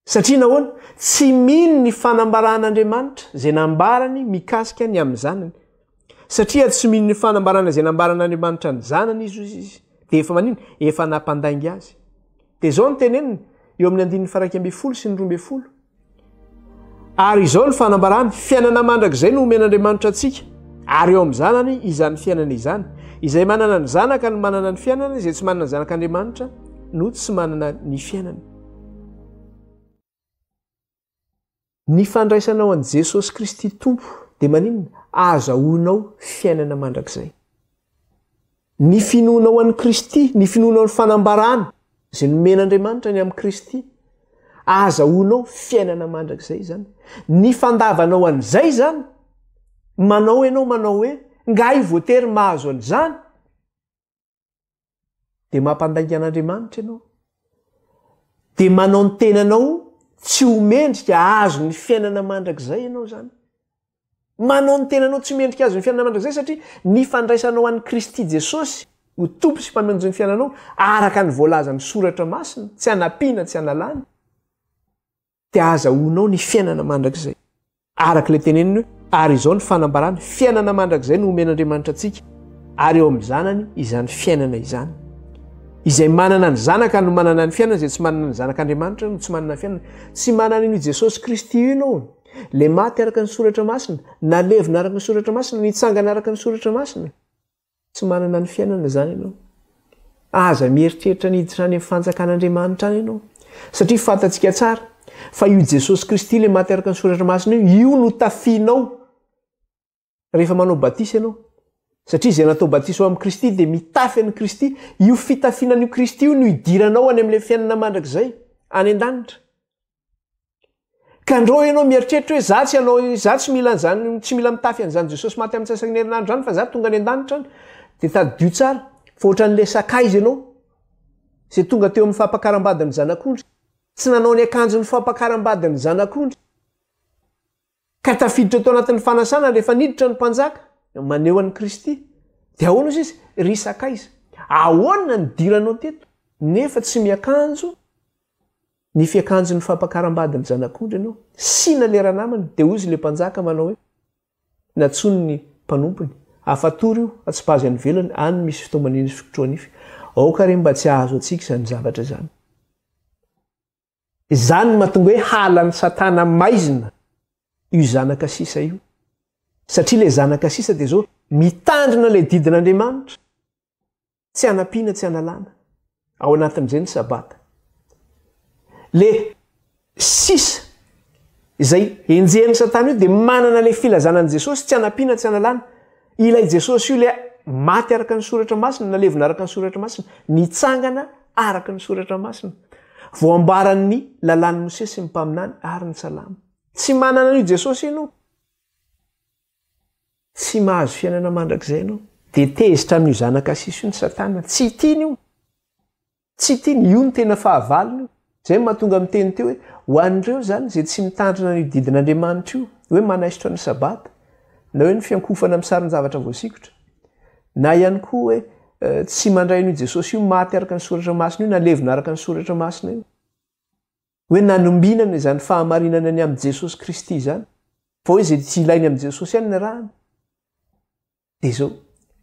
satria nahoana tsy mino ny fanambaran'Andriamanitra izay nambarany mikasika ny amin'ny zanany satria tsy mino ny fanambarana izay nambaran'Andriamanitra ny zanany izy dia efa manino efa nampandaingy azy dia izao ny teneniny eo amin'ny andininy 120 sy ny 20 ary izao ny fanambarany fiainana mandrakizay no omen'Andriamanitra antsika ary eo amin'ny zanany izany fiainana izany izay manana ny zanaka no manana ny fiainana izay tsy manana ny zanak'Andriamanitra no tsy manana ny fiainana ny fandraisanao an'i Jesosy Kristy tompo dia maninona azahoanao fiainana mandrakizay ny finoana ho an'ny Kristy, ny finoana ho an'ny fanambarana zay nomen'Andriamanitra ny amin'ny Kristy, azahoanao fiainana mandrakizay zany. Ny fandavanao an'izay zany, manao ianao manao hoe ngai voatery mahazo an'izany, dia mampandainga an'Andriamanitra ianao. Dia manao ny tenanao tsy homendrika azo ny fiainana mandrakizay ianao zany. Manao ny tenanao tsy homendrika azo ny fiainana mandrakizay satria ny fandraisanao an'i Kristy Jesosy ho tompo sy mpamonjy ny fiainanao araka ny voalazan'ny soratra masina, tsy hanampiana tsy hanalana, dia azahoanao ny fiainana mandrakizay. Araka ilay teneniny hoe ary izao ny fanambarana, fiainana mandrakizay no omen'Andriamanitra antsika, ary eo amin'ny zanany izany fiainana izany. Izay manana ny zanaka no manana ny fiainana, izay tsy manana ny zanak'Andriamanitra no tsy manana ny fiainana. Tsy manana ny Jesosy Kristy io ianao, le maty araka ny soratra masina, nalevina araka ny soratra masina, nitsangana araka ny soratra masina, tsy manana ny fiainana zany ianao. Aza mieritreritra niditra any amin'ny fanjakan'Andriamanitra any ianao, satria fantatsika tsara fa io Jesosy Kristy le maty araka ny soratra masina io no tafianao rehefa manao batisa ianao. Satria izay natao batisa ao amin'ny Kristy dia mitafy an'i Kristy. Io fitafianan'io Kristy io no idiranao any amin'ilay fiainana mandrakizay any an-danitra. Ka andreo ianao mieritreritra hoe za tsy mila an'izany, tsy mila mitafy an'izany Jesosy maty amin'ny sasan'ny herinandro zany fa za tonga any an-danitra any, dia tadidio tsara fa ohatran'ilay sakaizy ianao izay tonga teo amin'ny fampakaram-badin'ny zanak'ondry, tsy nanao ny akanjon'ny fampakaram-badin'ny zanak'ondry ka tafiditra tao anatin'ny fanasana rehefa niditra ny mpanjaka maneho an'i Kristy. Dia ahoana izy izy? Ry sakaiza, ahoana ny diranao teto nefa tsy miakanjo ny fiakanjon'ny fampakaram-badin'ny zanak'ondry ianao? Sina lera namany dia hozy le mpanjaka manao hoe natsony ny mpanompony, afatory io atsipazy any velany, any misy fitomaniny sy fitroanify. Aoka re mba tsy ahazo atsika izany zavatra zany. Izany mahatonga hoe halan'ny Satana maizina io zanaka sisa io, satria le zanaka sisa dia zao mitandrina ilay didin'Andriamanitra, tsy hanampiana tsy hanalana ao anatin'izay ny sabata. Le sisa izay enjehan'ny Satana io dia manana ilay filazanan'i Jesosy, tsy hanampiana tsy hanalana. Ilay Jesosy io le maty araka ny soratra masina, nalevina araka ny soratra masina, nitsangana araka ny soratra masina, voambaran'ny lalàn'ny Mosesy sy ny mpaminany ary ny salama. Tsy manana an'io Jesosy ianao, tsy mahazo fiainana mandrakizay ianao. Dia tezitra amin'io zanaka sisa io ny Satana, tsy tiany io, tsy tiany, io ny tena fahavalony io. Zay mahatonga miteny teo hoe ho an'ireo zany izay tsy mitandrina ny didin'Andriamanitra io, hoe manaisitra ny sabata, na hoe ny fiankofana amin'ny sarin-javatra voasikotra, na ihany koa hoe tsy mandray an'io Jesosy io maty araka ny soratra masina io, nalevina araka ny soratra masina io, hoe nanombinana izany fahamarinana ny amin'ny Jesosy Kristy zany, fa hoe izay tsy ilainy amin'ny Jesosy ihany ny rahany. Dia zao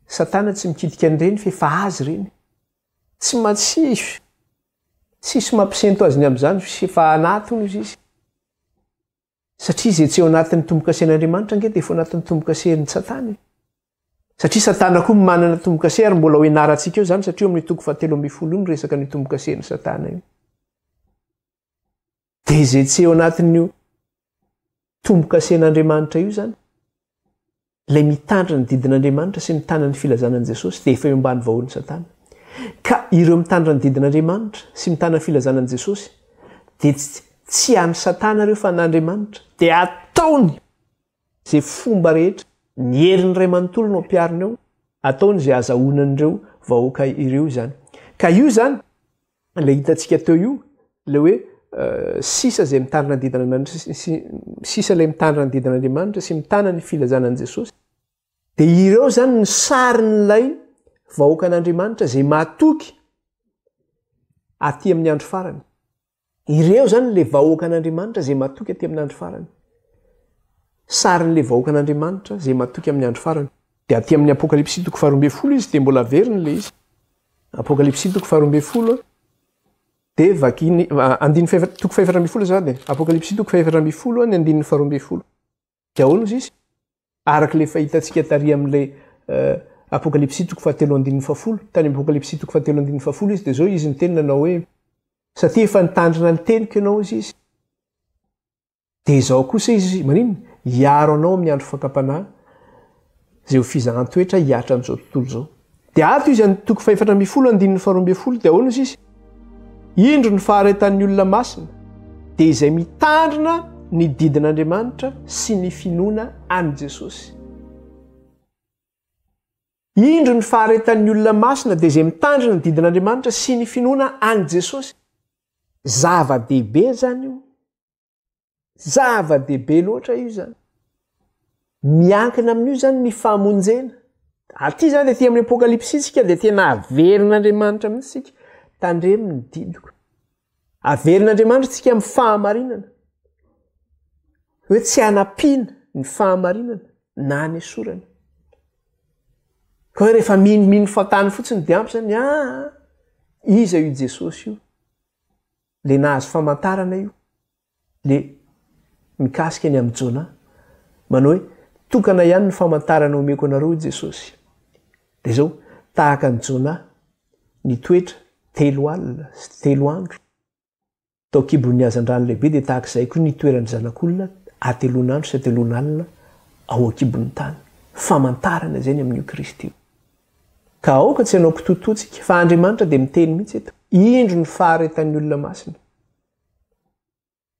Satana tsy mikitika an'ireny fa efa azy ireny, tsy matsisy sisy mampisento azy ny amin'izany sy efa anatiny izy izy, satria izay tsy eo anatin'ny tombo-kasen'Andriamanitra ange dia efa anatin'ny tombo-kasen'ny Satana. Satria Satana koa manana tombo-kase ary mbola ho ianarantsika eo zany, satria amin'ny toko 17 io resaka ny tombo-kasen'ny Satana io. Dia izay tsy eo anatin'io tombo-kasen'Andriamanitra io zany, ilay mitandrina ny didin'Andriamanitra sy mitana ny filazanan'i Jesosy dia efa eo ambany vahoan'ny Satana. Ka ireo mitandrina ny didin'Andriamanitra sy mitana ny filazanan'i Jesosy dia tsy any Satana ireo fa an'Andriamanitra, dia ataony izay fomba rehetra, ny herin'ny ray manontolo no ampiariny ao, ataony izay azahoanan'ireo vahoaka ireo zany. Ka io zany ilay hitantsika teo io, ilay hoe sisa izay mitandrina ny didin'Andriamanitra, sisa ilay mitandrina ny didin'Andriamanitra sy mitana ny filazanan'i Jesosy, dia ireo zany ny sarin'ilay vahoaka an'Andriamanitra izay mahatoky aty amin'ny andro farany. Ireo zany le vahoaka an'Andriamanitra izay mahatoky aty amin'ny andro farany. Sarin'le vahoaka an'Andriamanitra izay mahatoky amin'ny andro farany. Dia aty amin'ny Apokalipsy toko 12 izy dia mbola veriny le izy. Apokalipsy toko 12 dia vakiny toko 4 zany, Apokalipsy toko 4 ny andininy 12. Dia ahoana izy izy? Araka le fahitantsika tary amin'ilay Apokalipsy toko 7:10, tany Apokalipsy toko 7:10 izy dia zao izy ny teny nanao hoe satria efa nitandrina ny teniko ianao izy izy. Dia zao kosa izy maninona? Hiaro anao amin'ny andro fakapanahy, izay ho fizahant-toetra hiatra amin'izao tontolo izao. dia ato izy toko 410 dia ahoana izy indro ny faharetan'ny olona masina dia izay mitandrina ny didin'Andriamanitra sy ny finoana any Jesosy. Indro ny faharetan'ny olona masina dia izay mitandrina ny didin'Andriamanitra sy ny finoana any Jesosy. Zava-dehibe zany io. Zava-dehibe loatra io zany. Miankina amin'io zany ny famonjena. Aty zany dia ety amin'ny Apokalipsy isika dia tena averin'Andriamanitra mihitsy tandremo ny didiko. Averin'Andriamanitra tsika amin'ny fahamarinana. Hoe tsy hanampiana ny fahamarinana na ny esorana. Ka hoe rehefa mino fatany fotsiny dia ampy zany iza io Jesosy io. Le nahazo famantarana io. Le mikasika ny amin'ny Jona. Manao hoe tokana ihany ny famantarana omeko anareo Jesosy. Dia zao tahaka ny Jona nitoetra 3 alina sy 3 andro. Tao kibon'ny hazan-drano lehibe dia tahaka izay koa nitoeran'ny zanak'olona atelon'andro sy atelon'alina ao akibon'ny tany. Famantarana izany amin'io Kristy io. Ka aoka tsy hanao mpitototsika fa Andriamanitra dia miteny mihitsy eto. Indro ny faharetan'ny olona masina.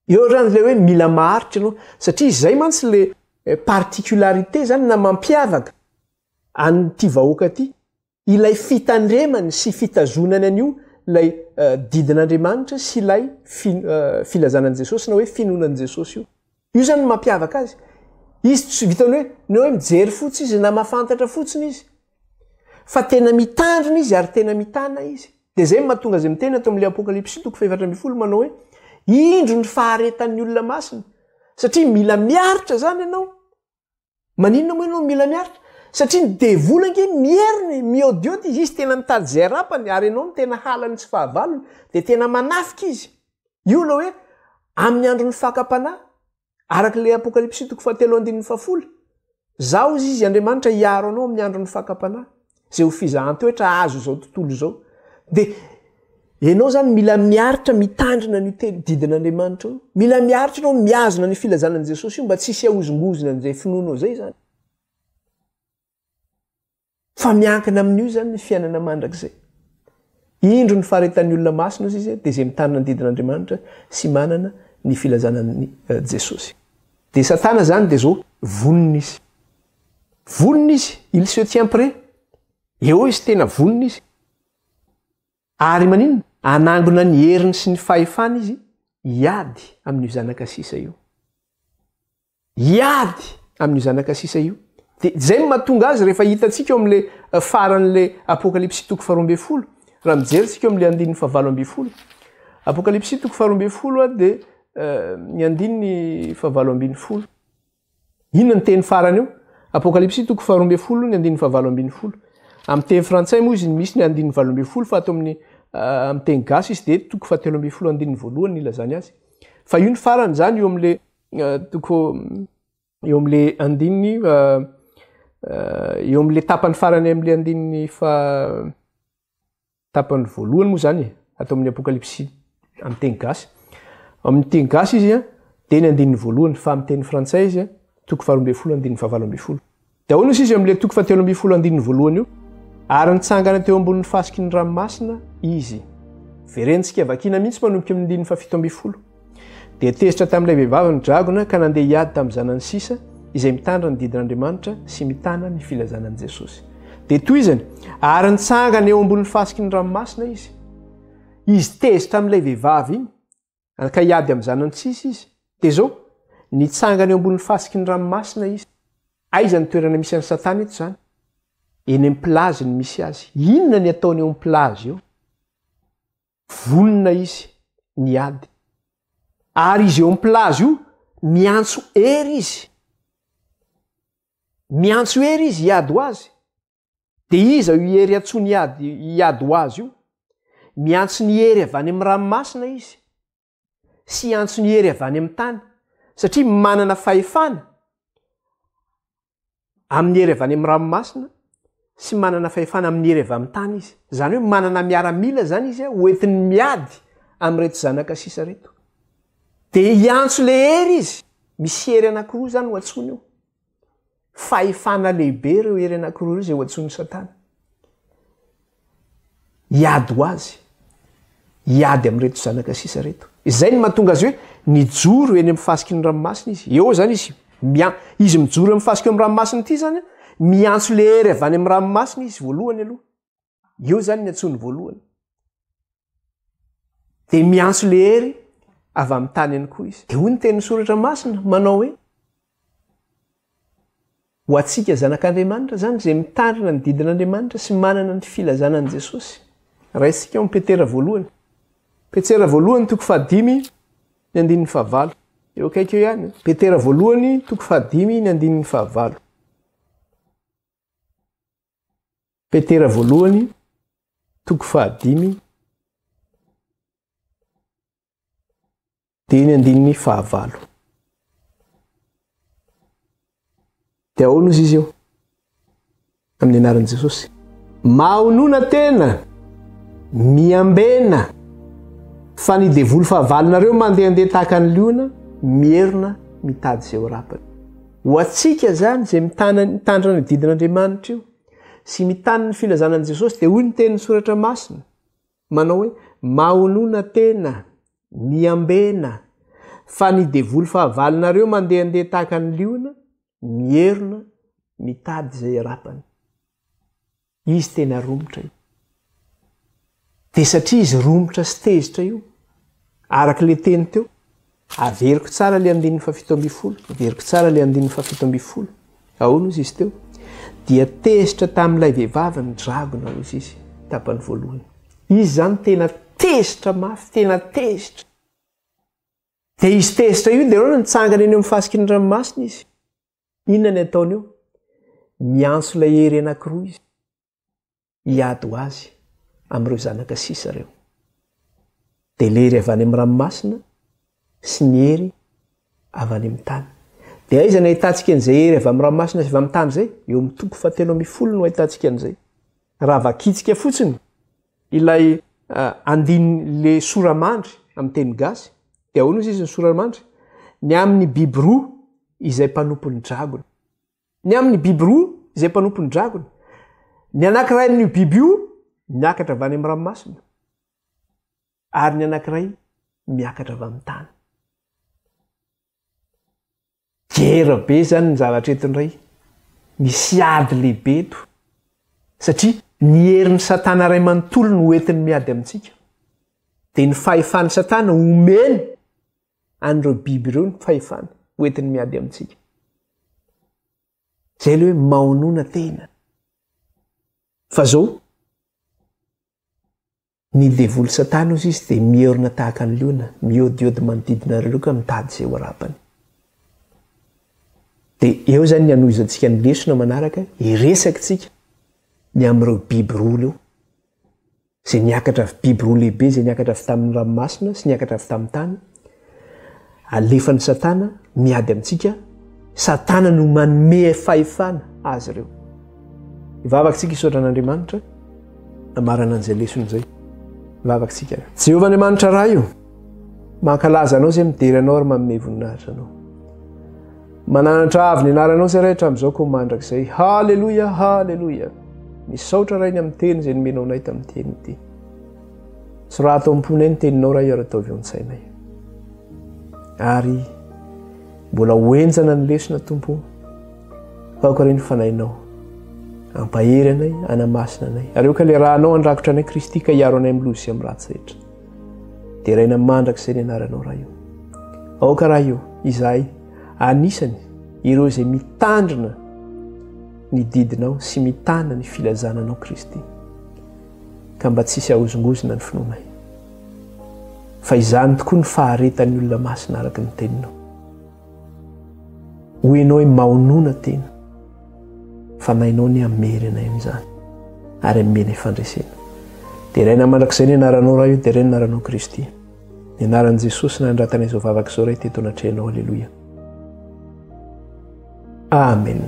Eo zany le hoe mila maharitra ianao satria izay mantsy le particularité zany na mampiavaka an'ity vahoaka ity. Ilay fitandremany sy fitazonany an'io ilay didin'Andriamanitra sy ilay filazanan'i Jesosy na hoe finoanan'i Jesosy io. Io zany mampiavaka azy. Izy tsy vitany hoe na hoe mijery fotsiny izy na mahafantatra fotsiny izy. Fa tena mitandrina izy ary tena mitana izy. Dia izay mahatonga izay miteny ato amin'ilay Apokalipsy toko 410 manao hoe indro ny faharetan'ny olona masina. Satria mila miaritra zany ianao. Maninona moa ianao mila miaritra? Satria ny devolange mieriny, miodiody izy tena mitady izay rapany ary ianao no tena halany tsy fahavalony dia tena manafika izy. Io la hoe amin'ny andron'ny fakapanahy. Arak'ilay Apokalipsy toko 3:10. Zao izy Andriamanitra hiaro anao amin'ny andron'ny fakapanahy. Zay ho fizahan-toetra azo izao tontolo izao. Dia ianao zany mila miaritra mitandrina ny didin'Andriamanitra io. Mila miaritra ianao miazona ny filazanan'i Jesosy io mba tsisy ahozongozona an'izay finoanao zay zany. Fa miankina amin'io zany ny fiainana mandrakizay. Indro ny faharetan'ny olona masina izy dia izay mitandrina ny didin'Andriamanitra sy manana ny filazanan'i Jesosy. Dia Satana zany dia zao vonona izy. Vonona izy, il se tient prêt. Eo izy tena vonona izy. Ary maninona? Anangona ny heriny sy ny fahefana izy hiady amin'io zanaka sisa io. Hiady amin'io zanaka sisa io. Dia izay mahatonga azy rehefa hitantsika eo amin'ilay faran'ilay Apokalipsy toko 12. Raha mijery tsika eo amin'ilay 9:12. Apokalipsy toko 12 dia ny 9:12. Inona ny teny farany eo? Apokalipsy toko 12 ny 9:12. Amin'ny teny frantsay moa izy misy ny 9:12 fa ato amin'ny teny gasy izy dia toko 13:1 ilazany azy. Fa io ny farany zany eo amin'ilay eo amin'ilay andininy eo amin'ilay tapany farany amin'ilay tapany voalohany moa zany ato amin'ny Apokalipsy amin'ny teny gasy. Amin'ny teny gasy izy dia ny andininy voalohany fa amin'ny teny frantsay izy toko 12:12. Dia ahoana izy amin'ilay toko 13:1 io? Ary nitsangana teo ambonin'ny fasiky ny ranomasina izy. Verentsika vakiana mihitsy manomboka amin'ny 7:12. Dia tezitra tamin'ilay vehivavy ny dragona ka nandeha hiady tamin'ny zanany sisa izay mitandrina ny didin'Andriamanitra sy mitana ny filazanan'i Jesosy. Dia toy izany, ary nitsangana eo ambonin'ny fasiky ny ranomasina izy. Izy tezitra amin'ilay vehivavy iny ka hiady amin'ny zanany sisa izy. Dia zao nitsangana eo ambonin'ny fasiky ny ranomasina izy. Aiza ny toerana misy an'i Satana eto zany? Eny amin'ny plazy ny misy azy. Inona ny ataony eo amin'ny plazy eo? Vonona izy niady. Ary izy eo amin'ny plazy io miantso ery izy. Miantso ery izy hiady ho azy. Dia iza io ery antsony hiady ho azy io? Miantso ny ery avy any amin'ny ranomasina izy. Sy antso ny ery avy any amin'ny tany. Satria manana fahefana amin'ny ery avy any amin'ny ranomasina sy manana fahefana amin'ny ery avy amin'ny tany izy. Zany hoe manana miaramila zany izy hoentiny miady amin'reto zanaka sisa reto. Dia hiantso le ery izy. Misy ery anankiroa zany ho antsony io. Fahefana lehibe ireo ery anankiroa izay ho antsony Satana. hiady ho azy hiady amin'reto zanaka sisa reto. Izay ny mahatonga azy hoe nijoro eny am'fasiky ny ranomasina izy. Eo zany izy mijoro am'fasiky eo am'ranomasina ity zany miantso le hery avy any amin'ny ranomasina izy voalohany aloha. Eo zany ny antsony voalohany. De miantso le hery avy amin'ny tany any koa izy. De hoy ny tenin'ny soratra masina manao hoe ho atsika zanak'Andriamanitra zany zay mitandrina ny didin'Andriamanitra sy manana ny filazanan'i Jesosy. Raisika ao Petera voalohany. Petera voalohany toko 5:9. Eo akaiky eo ihany. Petera voalohany toko 5:9. Petera voalohany toko 5:9. De ao nozy izy eo amin'ny anaran'i Jesosy. Mahonona tena miambena fa ny devoly fahavalonareo mandehandeha tahaka ny liona mierina mitady zay ho rapany. Ho atsika zany zay mitandrina ny didin'Andriamanitra io sy mitany ny filazanan'i Jesosy de hoy ny tenin'ny soratra masina manao hoe mahonona tena miambena fa ny devoly fahavalonareo mandehandeha tahaka ny liona mierina mitady zay rapany. Izy tena romotra io. De satria izy romotra sy tezitra io araka le teny teo averiko tsara le 7:70. Averiko tsara le 7:70. Ahoana izy izy teo dia tezitra tamin'ilay vehivavy ny dragona izy tapany voalohany. Izy zany tena tezitra mafy, tena tezitra. De izy tezitra io de reo nitsangana eny am'fasiky ny ranomasina izy. Inona ny ataony eo? Miantso ilay hery anankiroa izy. Hiady ho azy amin'ireo zanaka sisa reo. De lery avy any amin'ny ranomasina sy ny hery avy any amin'ny tany. De aiza ny ahitantsika an'izay hery avy amin'ny ranomasina sy avy amin'ny tany zay? Eo amin'ny toko 7:10 no ahitantsika an'izay. Raha vakitsika fotsiny ilay andiny le soramandry amin'ny teny gasy. De ahoana izy ny soramandry? Ny amin'ny biby roa izay mpanompon'ny dragona. Ny amin'ny biby roa izay mpanompon'ny dragona. Ny anankiray amin'ny biby io miakatra avy any amin'ny ranomasina. Ary ny anankiray miakatra avy amin'ny tany. Gera be zany ny zavatra eto indray. Misy ady lehibe eto. Satria ny herin'ny Satana ray manontolo no entiny miady amintsika. De ny fahefan'ny Satana omeny an'ireo biby ireo ny fahefana entiny miady amintsika. Zay le hoe mahonona tena. Fa zao ny devoly Satana ozy izy de mierina tahaka ny liona, miodiody manodidina reo ka mitady zay ho rapany. De eo zany ny anoizantsika ny lesona manaraka iresakitsika ny amin'ireo biby roa eo. Zay niakatra avy biby roa lehibe zay niakatra avy tamin'ny ranomasina sy niakatra avy tamin'ny tany. Alefan'ny Satana miady amintsika. Satana no manome fahefana azy ireo. Ivavakitsika isaotra an'Andriamanitra amarana an'izay lesona izay. Ivavakitsika. Jehovah Andriamanitra raha io mankalaza anao zay midery anao ary manome voninahitra anao. Mananatra avy ny anaranao zay rehetra amin'izao ko mandrakizay. Halleluja, halleluja. Misaotra raha iny amin'ny teny zay nomenao anay tamin'ny teny ity. Sy raha atao am-ponay ny teninao raha io ary atao avy an-tsainay. Ary mbola hoenjana ny lesona Tompo. Faokariny fanainao. Ampahery anay, anamasina anay. Ary eo ka le rahanao andrakotra anay Kristy ka hiaro anay amin'ny loza sy amin'ny ratsy rehetra. De raina mandrakizay ny anaranao raha io. Aoka raha io, izahay anisany ireo izay mitandrina ny didinao sy mitana ny filazananao Kristy. Ka mba tsisy ahozongozona ny finoanay. Fa izany tokoa ny faharetan'ny olona masina araka ny teninao. Hoenao hoe mahonona tena. Fanainao ny amery anay amin'izany. Ary amenay fandresena. De raina mandrakizay ny anaranao raha io, de raina anaranao Kristy. Ny anaran'i Jesosy nandratanay izao vavaka izao raha teto anatrehanao. Alleluia. Amen.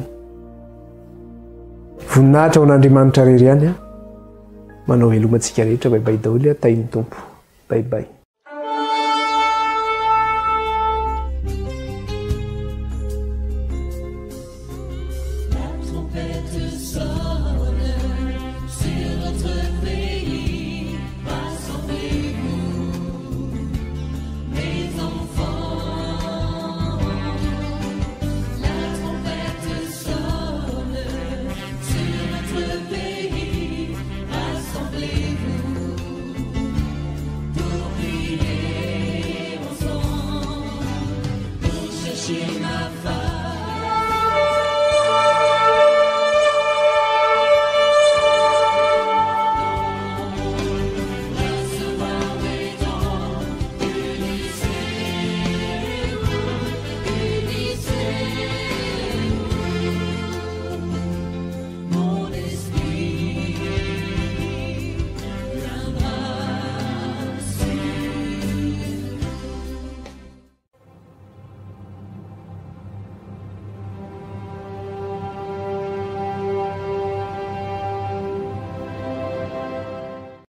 Voninahitra ho an'Andriamanitra rery ihany manao helomantsika rehetra. Baibai daholo tahiny Tompo. Baibai.